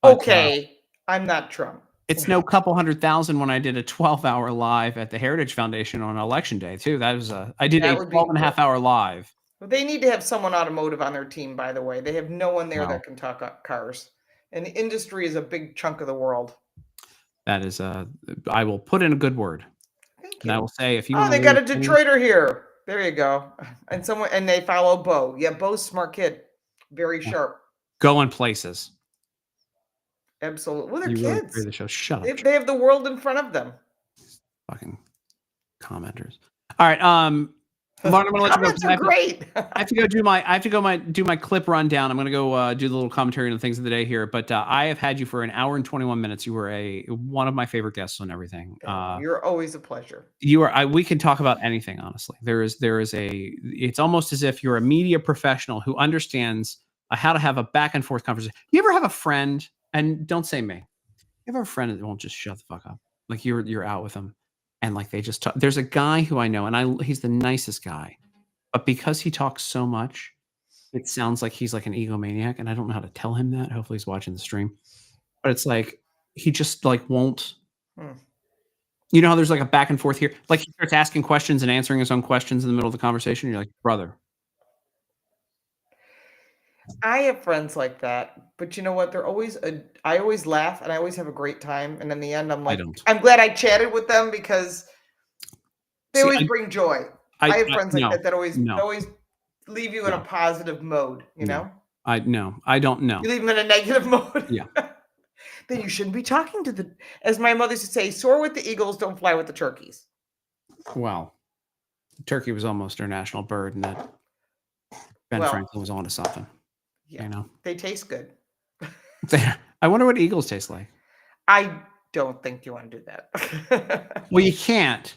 But, Okay, I'm not Trump. it's no couple 100,000 when I did a 12-hour live at the Heritage Foundation on election day too. That was I did That a would be 12.5-hour live. Well, they need to have someone automotive on their team, by the way. They have no one there Wow. that can talk about cars. And the industry is a big chunk of the world. That is I will put in a good word. Thank And I you. will say if you Oh, want they got a Detroiter here. There you go. And they follow Bo. Yeah, Bo's a smart kid. Very sharp. going places. Absolutely. Well, they're You really kids. created the show. Shut up. They have the world in front of them. Fucking commenters. All right. Lauren, I'm gonna let you go. Comments are great. I have to go do my clip rundown. I'm gonna go do the little commentary on the things of the day here. But I have had you for an hour and 21 minutes. You were one of my favorite guests on everything. You're always a pleasure. You are. We can talk about anything, honestly. There is it's almost as if you're a media professional who understands how to have a back and forth conversation. You ever have a friend, and don't say me, you ever have a friend that won't just shut the fuck up? Like you're out with them, and like they just talk. There's a guy who I know, and he's the nicest guy, but because he talks so much, it sounds like he's like an egomaniac, and I don't know how to tell him that. Hopefully he's watching the stream. But it's like he just like won't. You know how there's like a back and forth here? Like he starts asking questions and answering his own questions in the middle of the conversation. You're like, brother. I have friends like that, but you know what? I always laugh and I always have a great time. And in the end, I'm like, I'm glad I chatted with them because they always bring joy. I have friends like that always leave you in a positive mode, you know? I don't know. You leave them in a negative mode. Yeah. Then you shouldn't be talking to as my mother used to say, soar with the eagles, don't fly with the turkeys. Well, turkey was almost our national bird, and that Ben Franklin was onto something. Yeah, you know, they taste good. I wonder what eagles taste like. I don't think you want to do that. Well, you can't.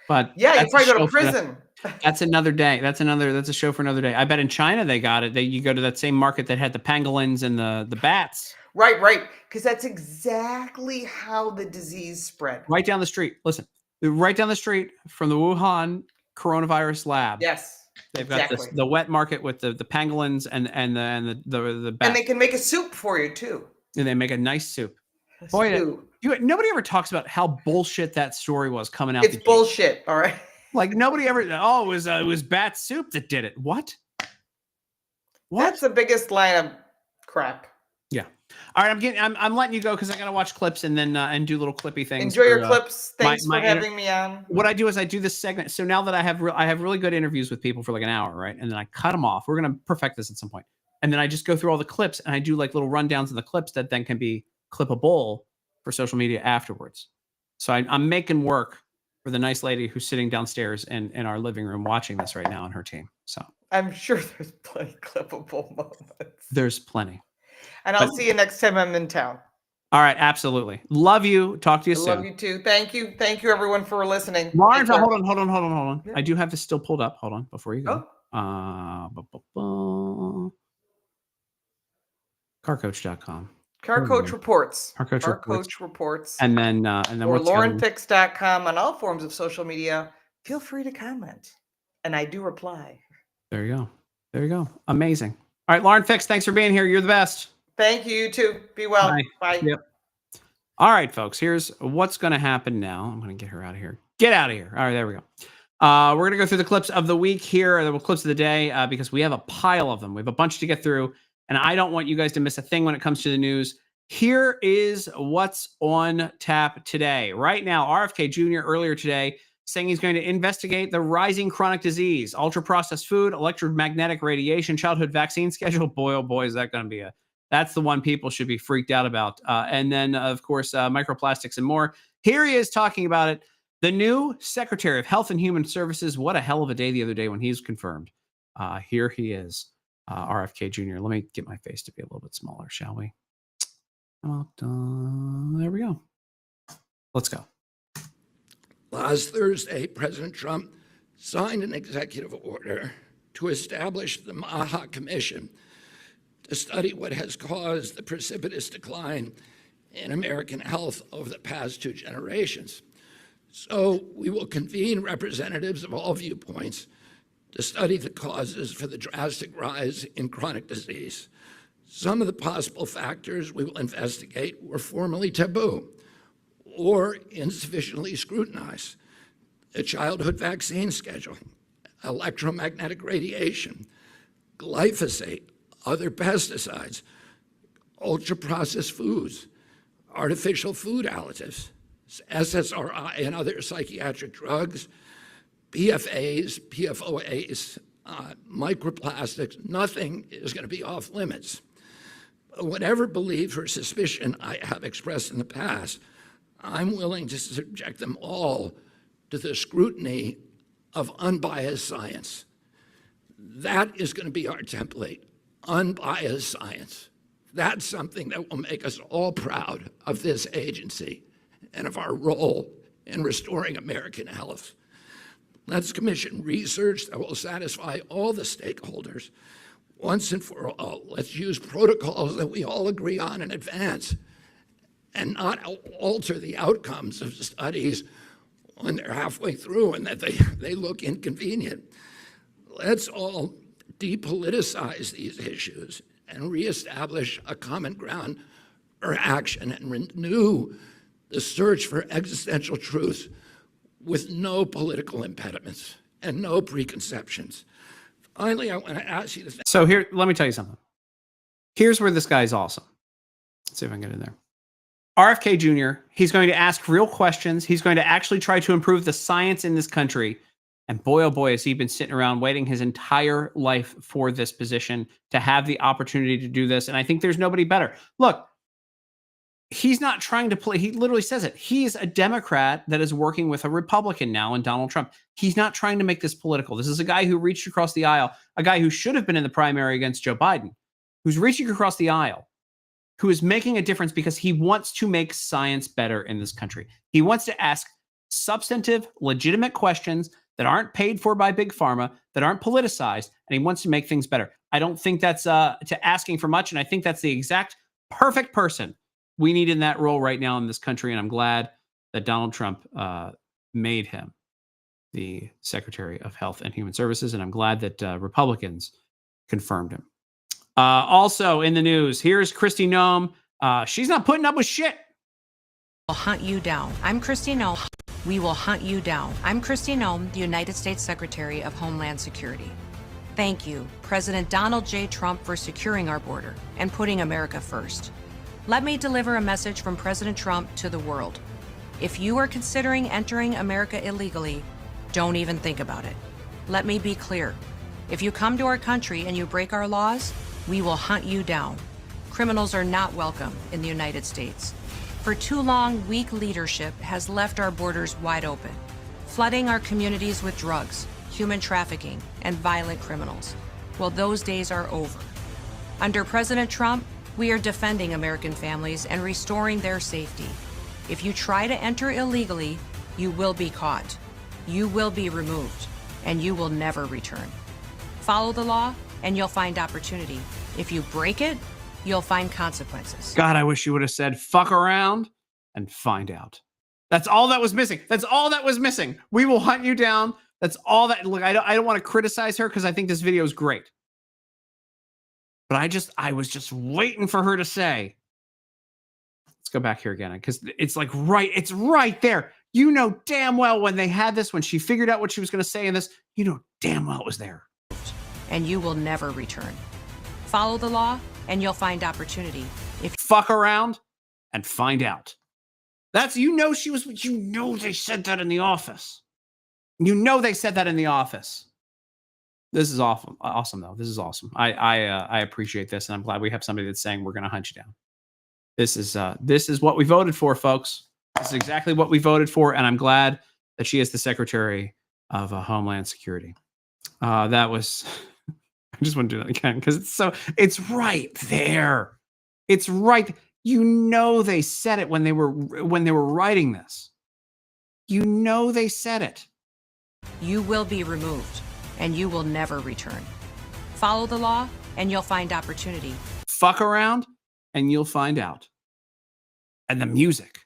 But yeah, you probably go to prison. That's another day. That's a show for another day. I bet in China they got it. You go to that same market that had the pangolins and the bats. Right. Because that's exactly how the disease spread. Right down the street. Listen, right down the street from the Wuhan coronavirus lab. Yes. They've got the wet market with the pangolins and the bats. And they can make a soup for you too. And they make a nice soup. Boy, nobody ever talks about how bullshit that story was coming out. It's bullshit. All right. Like nobody ever. Oh, it was bat soup that did it. What? That's the biggest line of crap. Yeah. All right. I'm letting you go because I gotta watch clips and then and do little clippy things. Enjoy your clips. Thanks for having me on. What I do is I do this segment. So now that I have really good interviews with people for like an hour, right? And then I cut them off. We're gonna perfect this at some point. And then I just go through all the clips and I do like little rundowns of the clips that then can be clippable for social media afterwards. So I'm making work for the nice lady who's sitting downstairs in our living room watching this right now on her team. So I'm sure there's plenty of clippable moments. There's plenty. And I'll see you next time I'm in town. All right, absolutely. Love you. Talk to you soon. Love you too. Thank you everyone for listening. Lauren, hold on. Yeah. I do have this still pulled up. Hold on before you go. Carcoach.com. Car Coach Reports. Car Coach Reports. And then or LaurenFix.com on all forms of social media. Feel free to comment. And I do reply. There you go. Amazing. All right, Lauren Fix, thanks for being here. You're the best. Thank you, you too. Be well. Bye. Yep. All right, folks, here's what's going to happen now. I'm going to get her out of here. Get out of here. All right, there we go. We're going to go through the clips of the week here, the clips of the day, because we have a pile of them. We have a bunch to get through, and I don't want you guys to miss a thing when it comes to the news. Here is what's on tap today. Right now, RFK Jr. earlier today saying he's going to investigate the rising chronic disease, ultra-processed food, electromagnetic radiation, childhood vaccine schedule. Boy, oh boy, is that going to be that's the one people should be freaked out about. And then, of course, microplastics and more. Here he is talking about it. The new Secretary of Health and Human Services. What a hell of a day the other day when he's confirmed. Here he is, RFK Jr. Let me get my face to be a little bit smaller, shall we? There we go. Let's go. Last Thursday, President Trump signed an executive order to establish the MAHA Commission to study what has caused the precipitous decline in American health over the past 2 generations. So we will convene representatives of all viewpoints to study the causes for the drastic rise in chronic disease. Some of the possible factors we will investigate were formerly taboo or insufficiently scrutinized. The childhood vaccine schedule, electromagnetic radiation, glyphosate, other pesticides, ultra-processed foods, artificial food additives, SSRI and other psychiatric drugs, PFAs, PFOAs, microplastics. Nothing is going to be off limits. Whatever belief or suspicion I have expressed in the past, I'm willing to subject them all to the scrutiny of unbiased science. That is going to be our template, unbiased science. That's something that will make us all proud of this agency and of our role in restoring American health. Let's commission research that will satisfy all the stakeholders once and for all. Let's use protocols that we all agree on in advance and not alter the outcomes of studies when they're halfway through and that they look inconvenient. Let's all depoliticize these issues and reestablish a common ground for action and renew the search for existential truth with no political impediments and no preconceptions. Finally, I want to ask you to So here, let me tell you something. Here's where this guy's awesome. Let's see if I can get in there. RFK Jr., he's going to ask real questions. He's going to actually try to improve the science in this country. And boy, oh boy, has he been sitting around waiting his entire life for this position to have the opportunity to do this. And I think there's nobody better. Look, he's not trying to play. He literally says it. He's a Democrat that is working with a Republican now in Donald Trump. He's not trying to make this political. This is a guy who reached across the aisle, a guy who should have been in the primary against Joe Biden, who's reaching across the aisle, who is making a difference because he wants to make science better in this country. He wants to ask substantive, legitimate questions that aren't paid for by Big Pharma, that aren't politicized, and he wants to make things better. I don't think that's to asking for much, and I think that's the exact perfect person we need in that role right now in this country, and I'm glad that Donald Trump made him the Secretary of Health and Human Services, and I'm glad that Republicans confirmed him. Also in the news, here's Kristi Noem. She's not putting up with shit. We'll hunt you down. I'm Kristi Noem. We will hunt you down. I'm Kristi Noem, the United States Secretary of Homeland Security. Thank you, President Donald J. Trump, for securing our border and putting America first. Let me deliver a message from President Trump to the world. If you are considering entering America illegally, don't even think about it. Let me be clear. If you come to our country and you break our laws, we will hunt you down. Criminals are not welcome in the United States. For too long, weak leadership has left our borders wide open, flooding our communities with drugs, human trafficking, and violent criminals. Well, those days are over. Under President Trump, we are defending American families and restoring their safety. If you try to enter illegally, you will be caught, you will be removed, and you will never return. Follow the law, and you'll find opportunity. If you break it, you'll find consequences. God, I wish you would have said, fuck around and find out. That's all that was missing. That's all that was missing. We will hunt you down. That's all that. Look, I don't want to criticize her because I think this video is great. But I was just waiting for her to say, let's Let's go back here again because it's like it's right there. You know damn well when they had this, when she figured out what she was going to say in this, you know damn well it was there. And you will never return. Follow the law, and you'll find opportunity. If fuck around and find out. That's, you know, they said that in the office. You know they said that in the office. This is awesome though. This is awesome. I appreciate this, and I'm glad we have somebody that's saying we're going to hunt you down. This is what we voted for, folks. This is exactly what we voted for, and I'm glad that she is the Secretary of Homeland Security. That was. I just want to do that again because it's right there. It's right. You know they said it when they were writing this. You know they said it. you will be removed, and you will never return. Follow the law, and you'll find opportunity. Fuck around, and you'll find out. And the music.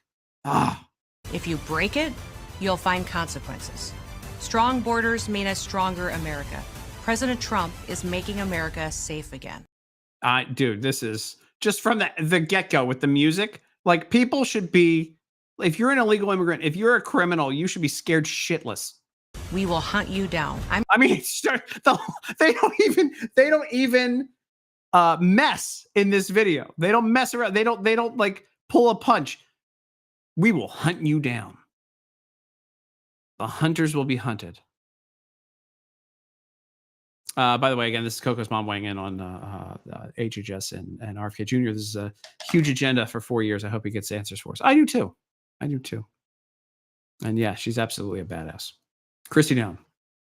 If you break it, you'll find consequences. Strong borders mean a stronger America. President Trump is making America safe again. Dude, this is just from the get-go with the music. Like, people should be, if you're an illegal immigrant, if you're a criminal, you should be scared shitless. We will hunt you down. They don't even mess in this video. They don't mess around. They don't like pull a punch. We will hunt you down. The hunters will be hunted. By the way, again, this is Coco's mom weighing in on HHS and RFK Jr. This is a huge agenda for 4 years. I hope he gets answers for us. I do too. And yeah, she's absolutely a badass. Christy Down.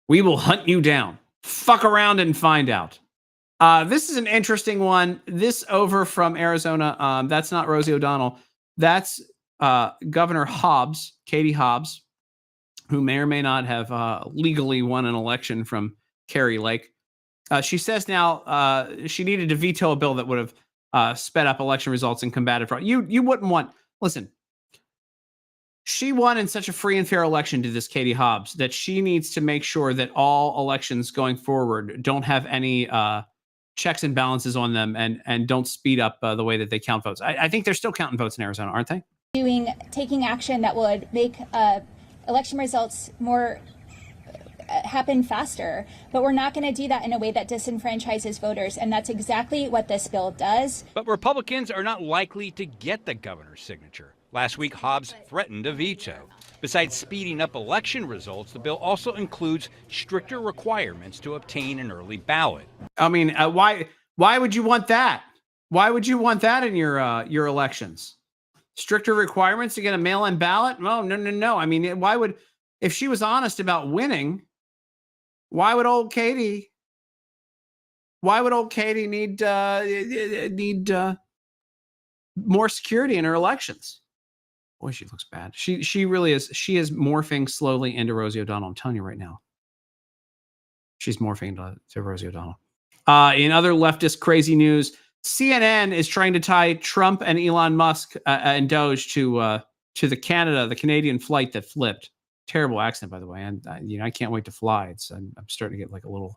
We will hunt you down. Fuck around and find out. This is an interesting one. This over from Arizona. That's not Rosie O'Donnell. That's Governor Hobbs, Katie Hobbs, who may or may not have legally won an election from Kari Lake. She says now she needed to veto a bill that would have sped up election results and combated fraud. You wouldn't want, listen, she won in such a free and fair election to this Katie Hobbs that she needs to make sure that all elections going forward don't have any checks and balances on them and don't speed up the way that they count votes. I think they're still counting votes in Arizona, aren't they? Taking action that would make election results more happen faster, but we're not going to do that in a way that disenfranchises voters, and that's exactly what this bill does. But Republicans are not likely to get the governor's signature. Last week, Hobbs threatened a veto. Besides speeding up election results, the bill also includes stricter requirements to obtain an early ballot. I mean, why would you want that? Why would you want that in your elections? Stricter requirements to get a mail-in ballot? No. I mean, why would, if she was honest about winning, why would old Katie need more security in her elections? Boy, she looks bad. She really is. She is morphing slowly into Rosie O'Donnell. I'm telling you right now. She's morphing to Rosie O'Donnell. In other leftist crazy news, CNN is trying to tie Trump and Elon Musk and Doge to the Canadian flight that flipped. Terrible accident, by the way. And I can't wait to fly. I'm starting to get like it's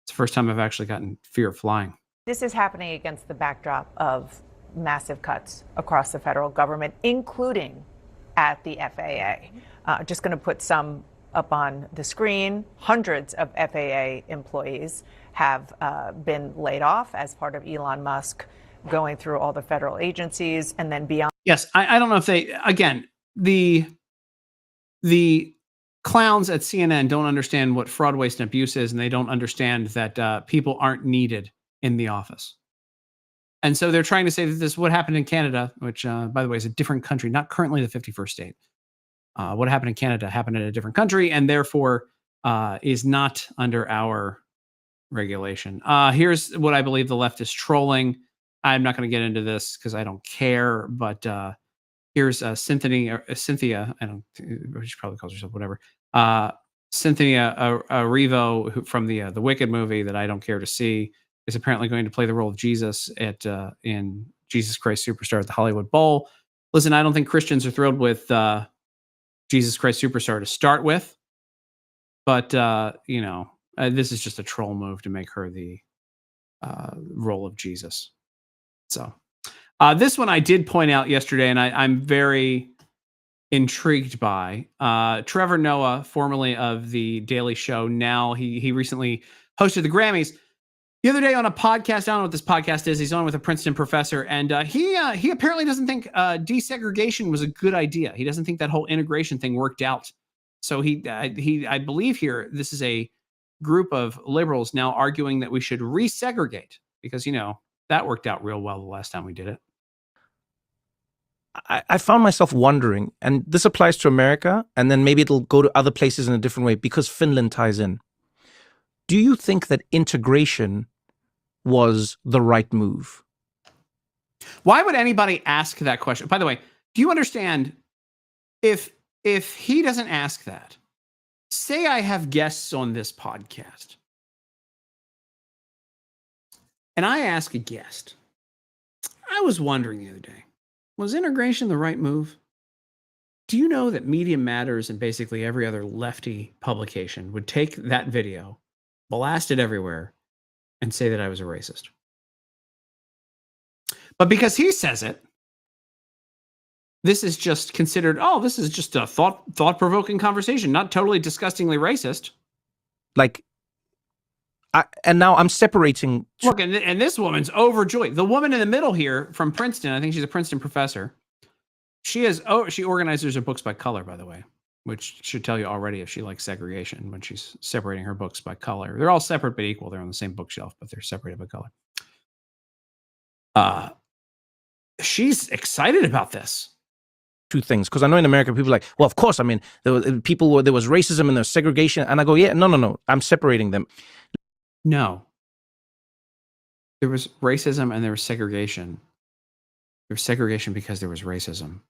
the first time I've actually gotten fear of flying. This is happening against the backdrop of massive cuts across the federal government, including at the FAA. Just going to put some up on the screen. Hundreds of FAA employees have been laid off as part of Elon Musk going through all the federal agencies and then beyond. Yes, I don't know if they, again, the clowns at CNN don't understand what fraud, waste, and abuse is, and they don't understand that people aren't needed in the office. And so they're trying to say that this, what happened in Canada, which, by the way, is a different country, not currently the 51st state. What happened in Canada happened in a different country, and therefore is not under our regulation. Here's what I believe the left is trolling. I'm not going to get into this because I don't care, but here's Cynthia. She probably calls herself whatever. Cynthia Erivo from the Wicked movie that I don't care to see, is apparently going to play the role of Jesus in Jesus Christ Superstar at the Hollywood Bowl. Listen, I don't think Christians are thrilled with Jesus Christ Superstar to start with, but this is just a troll move to make her the role of Jesus. So This one I did point out yesterday, and I'm very intrigued by. Trevor Noah, formerly of The Daily Show, now he recently hosted the Grammys. The other day on a podcast, I don't know what this podcast is. He's on with a Princeton professor, and he apparently doesn't think desegregation was a good idea. He doesn't think that whole integration thing worked out. So I believe here this is a group of liberals now arguing that we should resegregate because that worked out real well the last time we did it. I found myself wondering, and this applies to America, and then maybe it'll go to other places in a different way because Finland ties in. Do you think that integration was the right move? Why would anybody ask that question? By the way, do you understand if he doesn't ask that, say I have guests on this podcast and I ask a guest, I was wondering the other day, was integration the right move? Do you know that Media Matters and basically every other lefty publication would take that video, blast it everywhere, and say that I was a racist? But because he says it, this is just considered, this is just a thought-provoking conversation, not totally disgustingly racist. And now I'm separating. Look, and this woman's overjoyed. The woman in the middle here from Princeton, I think she's a Princeton professor. She organizes her books by color, by the way, which should tell you already if she likes segregation when she's separating her books by color. They're all separate but equal. They're on the same bookshelf, but they're separated by color. She's excited about this. Two things, because I know in America people are like, well, of course, I mean, there was racism and there's segregation, and I go, yeah, no, I'm separating them. No. There was racism and there was segregation. There was segregation because there was racism.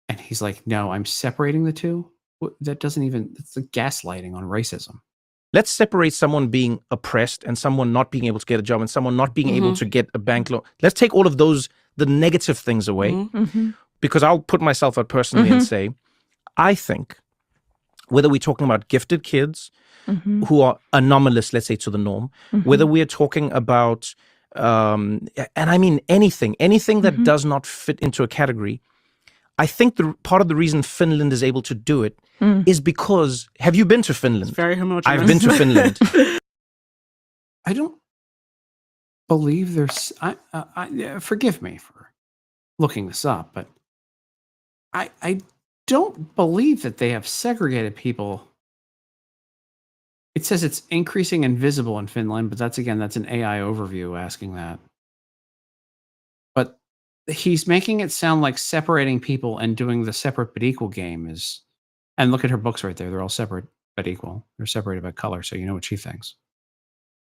And he's like, no, I'm separating the two? That doesn't even, it's a gaslighting on racism. Let's separate someone being oppressed and someone not being able to get a job and someone not being able to get a bank loan. Let's take all of those, the negative things away. Because I'll put myself out personally and say, I think whether we're talking about gifted kids who are anomalous, let's say, to the norm, whether we are talking about, and I mean anything that does not fit into a category, I think part of the reason Finland is able to do it is because, have you been to Finland? It's very homogeneous. I've been to Finland. I don't believe there's, forgive me for looking this up, but I don't believe that they have segregated people. It says it's increasing and visible in Finland, but that's an AI overview asking that. But he's making it sound like separating people and doing the separate but equal game is, and look at her books right there. They're all separate but equal. They're separated by color, so you know what she thinks.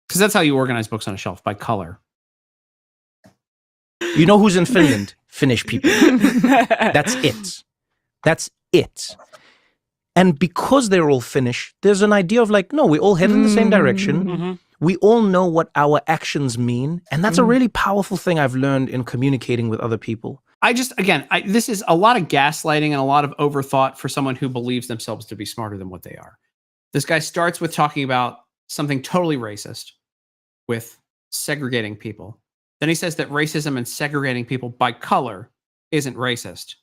Because that's how you organize books on a shelf, by color. You know who's in Finland? Finnish people. That's it. That's it. And because they're all Finnish, there's an idea of like, no, we all head in the same direction. We all know what our actions mean. And that's a really powerful thing I've learned in communicating with other people. This is a lot of gaslighting and a lot of overthought for someone who believes themselves to be smarter than what they are. This guy starts with talking about something totally racist with segregating people. Then he says that racism and segregating people by color isn't racist.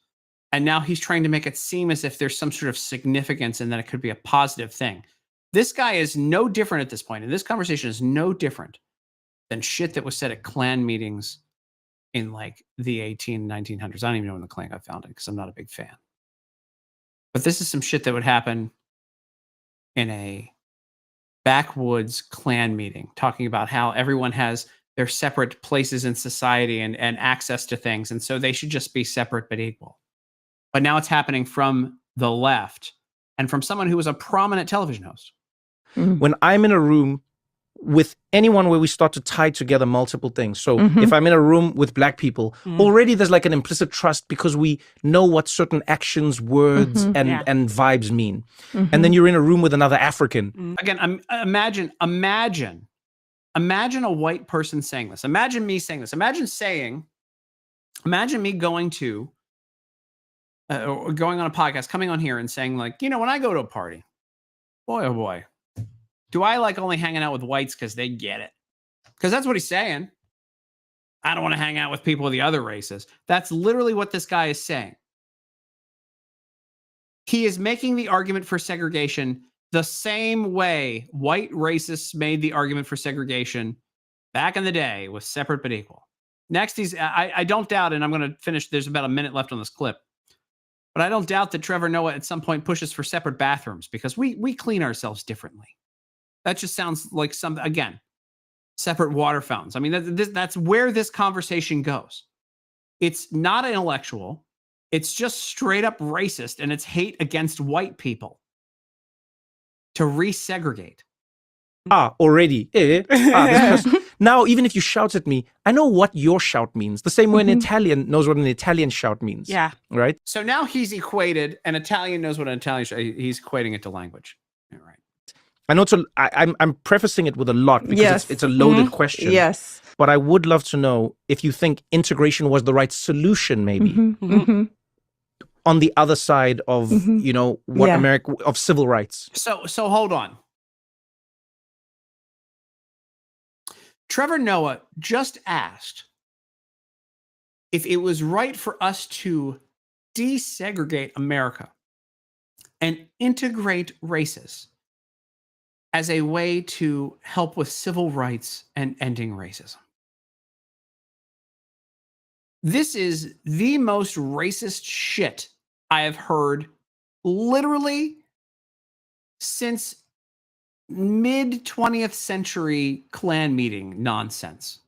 And now he's trying to make it seem as if there's some sort of significance and that it could be a positive thing. This guy is no different at this point. And this conversation is no different than shit that was said at Klan meetings in like the 1900s. I don't even know when the Klan got founded because I'm not a big fan. But this is some shit that would happen in a backwoods Klan meeting, talking about how everyone has their separate places in society and access to things. And so they should just be separate but equal. But now it's happening from the left and from someone who was a prominent television host. When I'm in a room with anyone where we start to tie together multiple things. So if I'm in a room with black people, already there's like an implicit trust because we know what certain actions, words, and vibes mean. And then you're in a room with another African. Again, imagine a white person saying this. Imagine me saying this. Imagine me going to, or going on a podcast, coming on here and saying like, when I go to a party, boy, oh boy, do I like only hanging out with whites because they get it? Because that's what he's saying. I don't want to hang out with people of the other races. That's literally what this guy is saying. He is making the argument for segregation the same way white racists made the argument for segregation back in the day with separate but equal. Next, I don't doubt, and I'm going to finish, there's about a minute left on this clip, but I don't doubt that Trevor Noah at some point pushes for separate bathrooms because we clean ourselves differently. That just sounds like something, again, separate water fountains. I mean, that's where this conversation goes. It's not intellectual. It's just straight up racist, and it's hate against white people to resegregate. Already. Now, even if you shout at me, I know what your shout means. The same way an Italian knows what an Italian shout means. Yeah. Right? So now he's equated, an Italian knows what an Italian shout, he's equating it to language. Yeah, right. I know I'm prefacing it with a lot because it's a loaded question. Yes. But I would love to know if you think integration was the right solution, maybe. On the other side of, what America, of civil rights. So hold on. Trevor Noah just asked if it was right for us to desegregate America and integrate races as a way to help with civil rights and ending racism. This is the most racist shit I have heard literally since mid 20th century Klan meeting nonsense.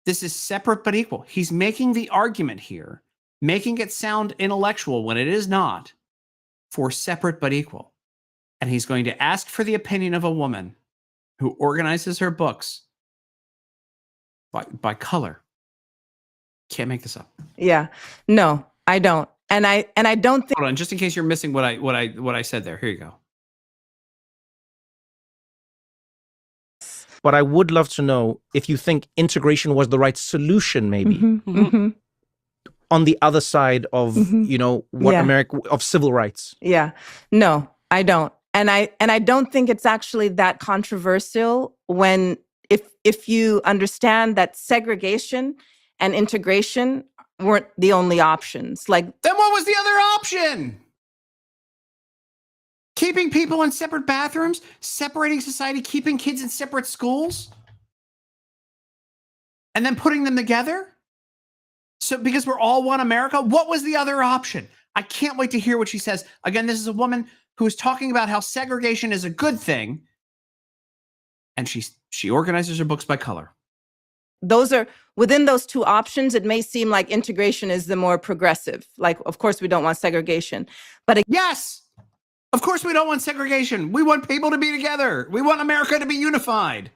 This is separate but equal. He's making the argument here, making it sound intellectual when it is not, for separate but equal. And he's going to ask for the opinion of a woman who organizes her books by color. Can't make this up. Yeah. No, I don't. And I don't think. Hold on, just in case you're missing what I said there. Here you go. But I would love to know if you think integration was the right solution, maybe. On the other side of, what America, of civil rights. Yeah. No, I don't. And I don't think it's actually that controversial when if you understand that segregation and integration weren't the only options. Like, then what was the other option? Keeping people in separate bathrooms, separating society, keeping kids in separate schools, and then putting them together? So because we're all one America, what was the other option? I can't wait to hear what she says. Again, this is a woman who is talking about how segregation is a good thing, and she organizes her books by color. Those are within those two options. It may seem like integration is the more progressive. Like, of course, we don't want segregation, but yes, of course, we don't want segregation. We want people to be together. We want America to be unified.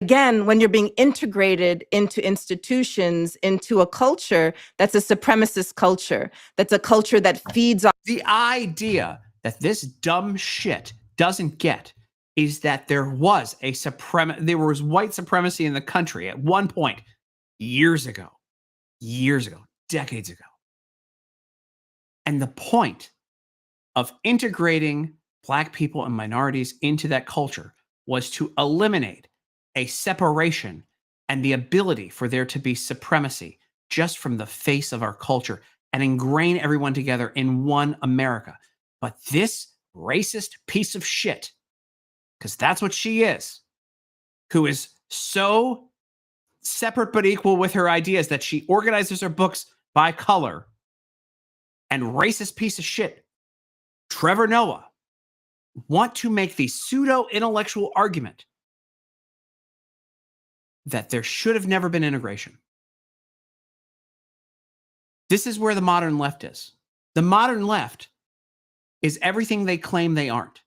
Again, when you're being integrated into institutions, into a culture that's a supremacist culture, that's a culture that feeds on the idea that this dumb shit doesn't get is that there was white supremacy in the country at one point, years ago, decades ago. And the point of integrating Black people and minorities into that culture was to eliminate a separation and the ability for there to be supremacy just from the face of our culture and ingrain everyone together in one America. But this racist piece of shit, because that's what she is, who is so separate but equal with her ideas that she organizes her books by color, and racist piece of shit, Trevor Noah, want to make the pseudo-intellectual argument that there should have never been integration. This is where the modern left is. The modern left is everything they claim they aren't.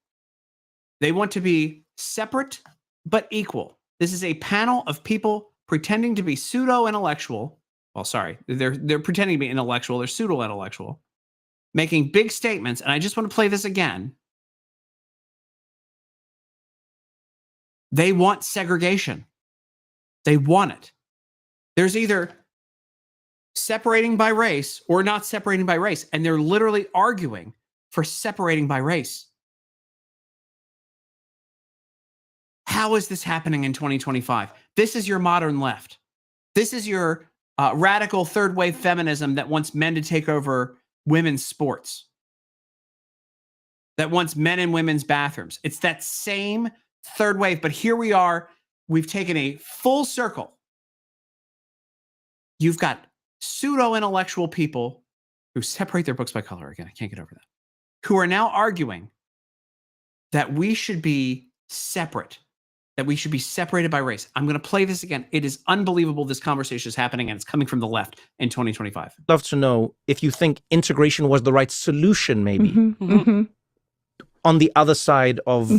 They want to be separate but equal. This is a panel of people pretending to be pseudo-intellectual. Well, sorry, they're pretending to be intellectual. They're pseudo-intellectual, making big statements. And I just want to play this again. They want segregation. They want it. There's either separating by race or not separating by race. And they're literally arguing for separating by race. How is this happening in 2025? This is your modern left. This is your radical third wave feminism that wants men to take over women's sports, that wants men in women's bathrooms. It's that same third wave. But here we are. We've taken a full circle. You've got pseudo-intellectual people who separate their books by color. Again, I can't get over that. Who are now arguing that we should be separate, that we should be separated by race. I'm going to play this again. It is unbelievable this conversation is happening, and it's coming from the left in 2025. Love to know if you think integration was the right solution, maybe, on the other side of,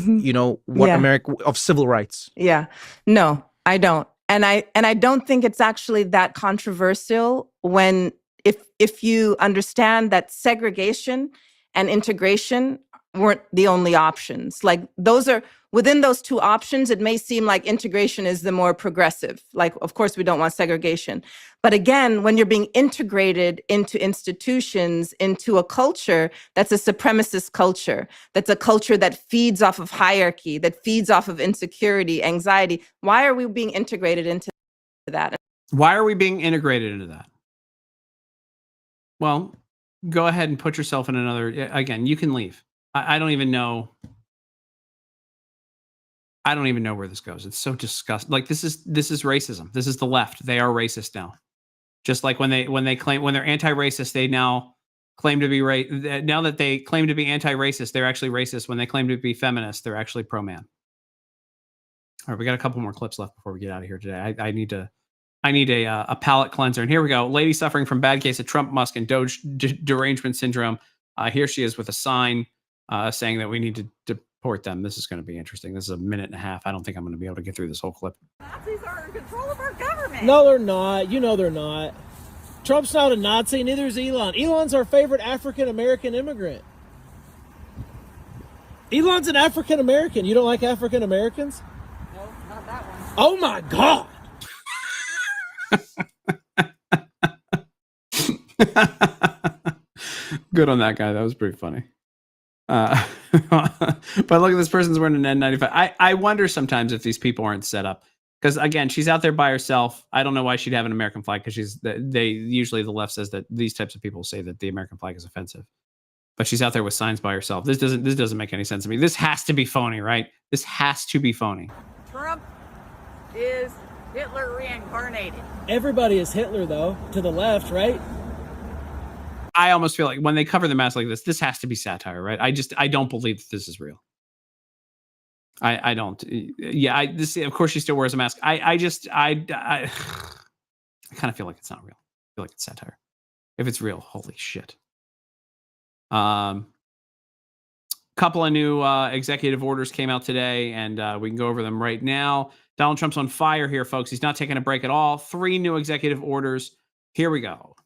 what America, of civil rights. Yeah. No, I don't. And I don't think it's actually that controversial when if you understand that segregation and integration weren't the only options. Like those are within those two options, it may seem like integration is the more progressive. Like, of course, we don't want segregation. But again, when you're being integrated into institutions, into a culture that's a supremacist culture, that's a culture that feeds off of hierarchy, that feeds off of insecurity, anxiety, why are we being integrated into that? Why are we being integrated into that? Well, go ahead and put yourself in another, again, you can leave. I don't even know. I don't even know where this goes. It's so disgusting. Like this is racism. This is the left. They are racist now. Just like when they're anti-racist, they now claim to be now that they claim to be anti-racist, they're actually racist. When they claim to be feminist, they're actually pro-man. All right, we got a couple more clips left before we get out of here today. I need a palate cleanser. And here we go. Lady suffering from bad case of Trump, Musk, and Doge derangement syndrome. Here she is with a sign saying that we need to deport them. This is going to be interesting. This is a minute and a half. I don't think I'm going to be able to get through this whole clip. Nazis are in control of our government. No, they're not. You know they're not. Trump's not a Nazi, neither is Elon. Elon's our favorite African-American immigrant. Elon's an African-American. You don't like African-Americans? No, not that one. Oh my God. Good on that guy. That was pretty funny. But look at this person's wearing an N95. I wonder sometimes if these people aren't set up. Because again, she's out there by herself. I don't know why she'd have an American flag, because usually the left says that these types of people say that the American flag is offensive. But she's out there with signs by herself. This doesn't make any sense to me. This has to be phony, right? This has to be phony. Trump is Hitler reincarnated. Everybody is Hitler, though, to the left, right? I almost feel like when they cover the mask like this has to be satire, right? I don't believe that this is real. I don't. Yeah, of course she still wears a mask. I kind of feel like it's not real. I feel like it's satire. If it's real, holy shit. Couple of new executive orders came out today, and we can go over them right now. Donald Trump's on fire here, folks. He's not taking a break at all. 3 new executive orders. Here we go.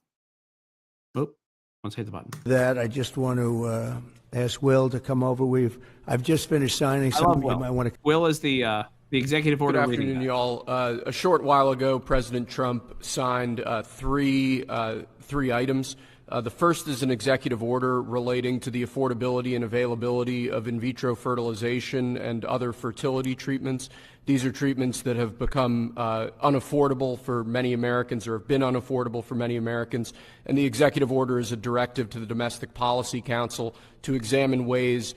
Oop, let's hit the button. That I just want to ask Will to come over. I've just finished signing some. Will. You might want to. Will is the executive order. Good afternoon, y'all. A short while ago, President Trump signed three items. The first is an executive order relating to the affordability and availability of in vitro fertilization and other fertility treatments. These are treatments that have become unaffordable for many Americans, or have been unaffordable for many Americans. And the executive order is a directive to the Domestic Policy Council to examine ways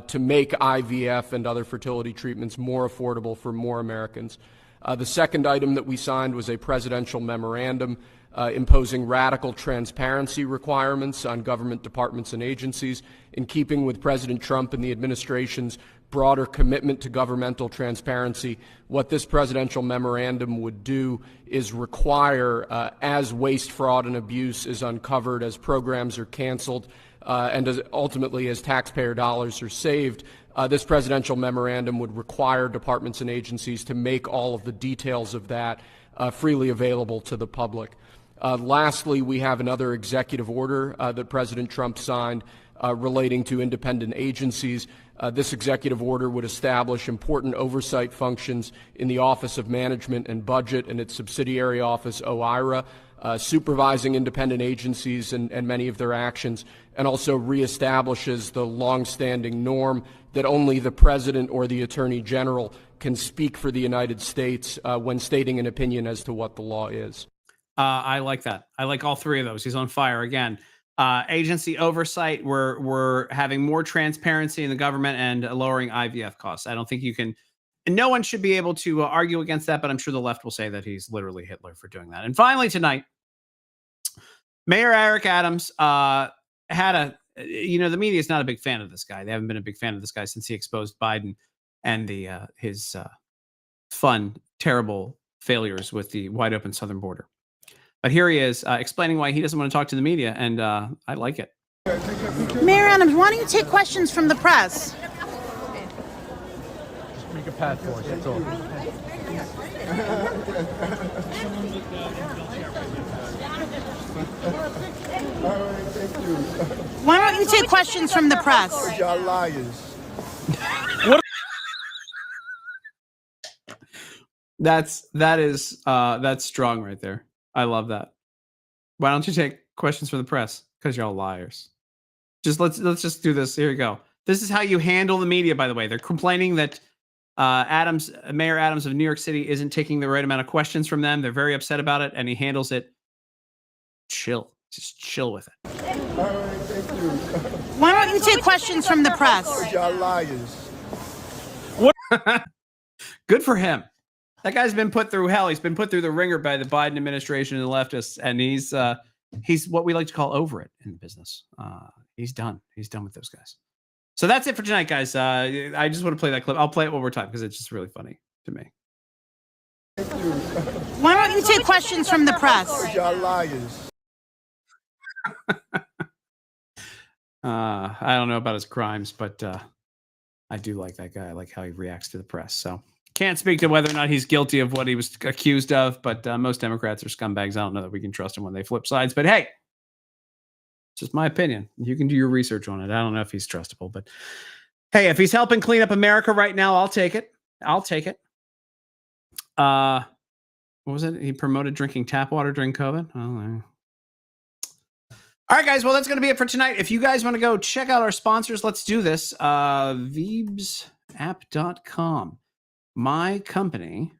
to make IVF and other fertility treatments more affordable for more Americans. The second item that we signed was a presidential memorandum imposing radical transparency requirements on government departments and agencies, in keeping with President Trump and the administration's broader commitment to governmental transparency. What this presidential memorandum would do is require, as waste, fraud, and abuse is uncovered, as programs are canceled, and ultimately as taxpayer dollars are saved, this presidential memorandum would require departments and agencies to make all of the details of that freely available to the public. Lastly, we have another executive order that President Trump signed relating to independent agencies. This executive order would establish important oversight functions in the Office of Management and Budget and its subsidiary office, OIRA. supervising independent agencies and many of their actions, and also reestablishes the longstanding norm that only the president or the attorney general can speak for the United States when stating an opinion as to what the law is. I like that. I like all three of those. He's on fire again. Agency oversight. We're having more transparency in the government and lowering IVF costs. I don't think you can. And no one should be able to argue against that, but I'm sure the left will say that he's literally Hitler for doing that. And finally tonight, Mayor Eric Adams had the media is not a big fan of this guy. They haven't been a big fan of this guy since he exposed Biden and his fun, terrible failures with the wide open southern border. But here he is explaining why he doesn't want to talk to the media, and I like it. Mayor Adams, why don't you take questions from the press? Just make a pad for us, that's all. Why don't you take questions from the press? Y'all liars. What? That's strong right there. I love that. Why don't you take questions from the press? Because you're all liars. Let's just do this. Here you go. This is how you handle the media, by the way. They're complaining that Mayor Adams of New York City isn't taking the right amount of questions from them. They're very upset about it, and he handles it chill. Just chill with it. Why don't you take questions from the press? Y'all liars. What? Good for him. That guy's been put through hell. He's been put through the ringer by the Biden administration and the leftists, and he's what we like to call over it in the business. He's done. He's done with those guys. So that's it for tonight, guys. I just want to play that clip. I'll play it one more time because it's just really funny to me. Why don't you take questions from the press? Y'all liars. I don't know about his crimes, but I do like that guy. I like how he reacts to the press. So can't speak to whether or not he's guilty of what he was accused of, but most Democrats are scumbags. I don't know that we can trust him when they flip sides, but hey, it's just my opinion. You can do your research on it. I don't know if he's trustable, but hey, if he's helping clean up America right now, I'll take it. I'll take it. What was it? He promoted drinking tap water during COVID. Oh, all right, guys. Well, that's going to be it for tonight. If you guys want to go check out our sponsors, let's do this. Veebsapp.com. My company,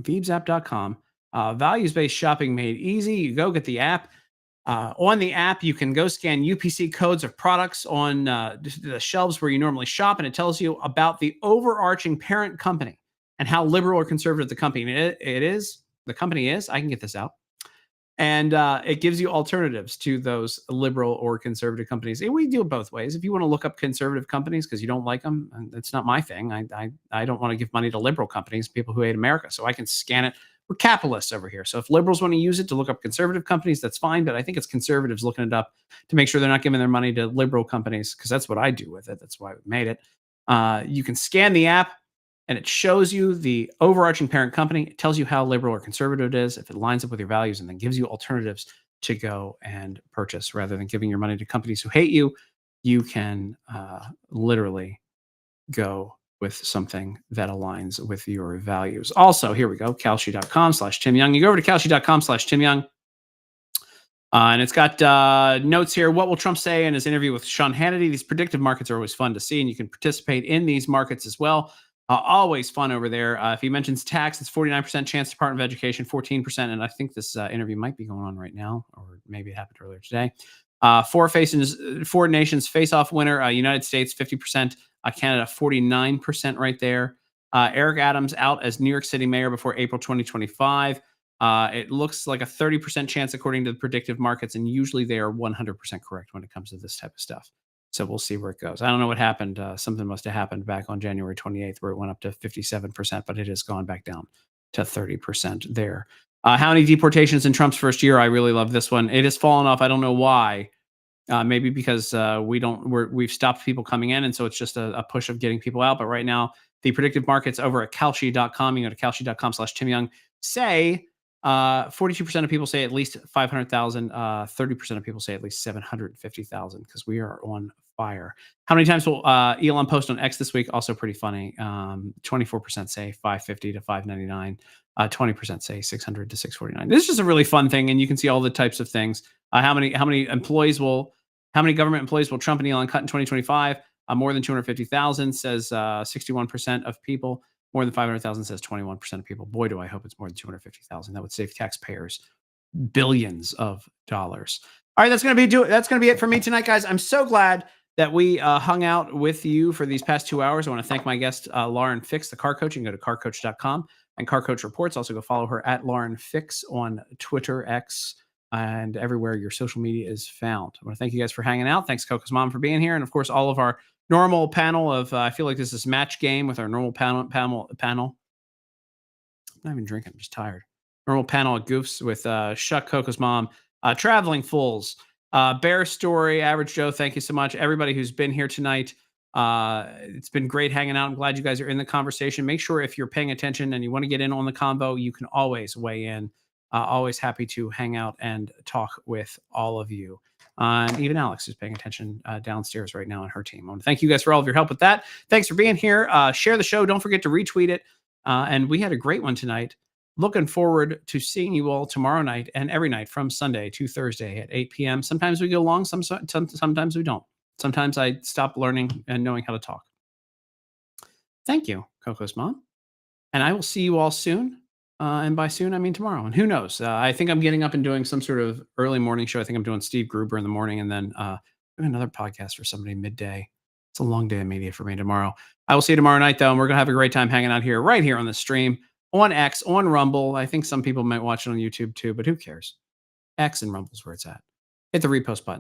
Veebsapp.com. Values-based shopping made easy. You go get the app. On the app, you can go scan UPC codes of products on the shelves where you normally shop, and it tells you about the overarching parent company and how liberal or conservative the company is. The company is. I can get this out. And it gives you alternatives to those liberal or conservative companies. And we do it both ways. If you want to look up conservative companies because you don't like them, it's not my thing. I don't want to give money to liberal companies, people who hate America. So I can scan it. We're capitalists over here. So if liberals want to use it to look up conservative companies, that's fine. But I think it's conservatives looking it up to make sure they're not giving their money to liberal companies, because that's what I do with it. That's why we made it. You can scan the app, and it shows you the overarching parent company. It tells you how liberal or conservative it is, if it lines up with your values, and then gives you alternatives to go and purchase. Rather than giving your money to companies who hate you, you can literally go with something that aligns with your values. Also, here we go, Kalshi.com/Tim Young. You go over to Kalshi.com/Tim Young. And it's got notes here. What will Trump say in his interview with Sean Hannity? These predictive markets are always fun to see, and you can participate in these markets as well. Always fun over there. If he mentions tax, it's 49% chance, Department of Education, 14%. And I think this interview might be going on right now, or maybe it happened earlier today. Four nations face-off winner, United States, 50%, Canada, 49% right there. Eric Adams out as New York City mayor before April 2025. It looks like a 30% chance according to the predictive markets, and usually they are 100% correct when it comes to this type of stuff. So we'll see where it goes. I don't know what happened. Something must have happened back on January 28th where it went up to 57%, but it has gone back down to 30% there. How many deportations in Trump's first year? I really love this one. It has fallen off. I don't know why. Maybe because we've stopped people coming in, and so it's just a push of getting people out. But right now, the predictive markets over at Kalshi.com, you go to Kalshi.com/Tim Young, say 42% of people say at least 500,000. 30% of people say at least 750,000 because we are on fire. How many times will Elon post on X this week? Also pretty funny. 24% say 550 to 599. 20% say 600 to 649. This is just a really fun thing, and you can see all the types of things. How many government employees will Trump and Elon cut in 2025? More than 250,000 says 61% of people. More than 500,000 says 21% of people. Boy, do I hope it's more than 250,000. That would save taxpayers billions of dollars. All right, that's going to be it for me tonight, guys. I'm so glad that we hung out with you for these past 2 hours. I want to thank my guest, Lauren Fix, the car coach. You can go to carcoach.com and Car Coach Reports. Also go follow her at Lauren Fix on Twitter, X, and everywhere your social media is found. I want to thank you guys for hanging out. Thanks, Coco's mom, for being here. And of course, all of our normal panel of, I feel like this is match game with our normal panel. I'm not even drinking, I'm just tired. Normal panel of goofs with Shuck, Coco's mom, Traveling Fools, Bear Story, Average Joe. Thank you so much. Everybody who's been here tonight. It's been great hanging out. I'm glad you guys are in the conversation. Make sure if you're paying attention and you want to get in on the convo, you can always weigh in. Always happy to hang out and talk with all of you. And even Alex is paying attention downstairs right now on her team. I want to thank you guys for all of your help with that. Thanks for being here. Share the show. Don't forget to retweet it. And we had a great one tonight. Looking forward to seeing you all tomorrow night and every night from Sunday to Thursday at 8 p.m. Sometimes we go long, sometimes we don't. Sometimes I stop learning and knowing how to talk. Thank you, Coco's mom. And I will see you all soon. And by soon, I mean tomorrow. And who knows? I think I'm getting up and doing some sort of early morning show. I think I'm doing Steve Gruber in the morning and then doing another podcast for somebody midday. It's a long day of media for me tomorrow. I will see you tomorrow night, though, and we're going to have a great time hanging out here, right here on the stream, on X, on Rumble. I think some people might watch it on YouTube, too, but who cares? X and Rumble's where it's at. Hit the repost button.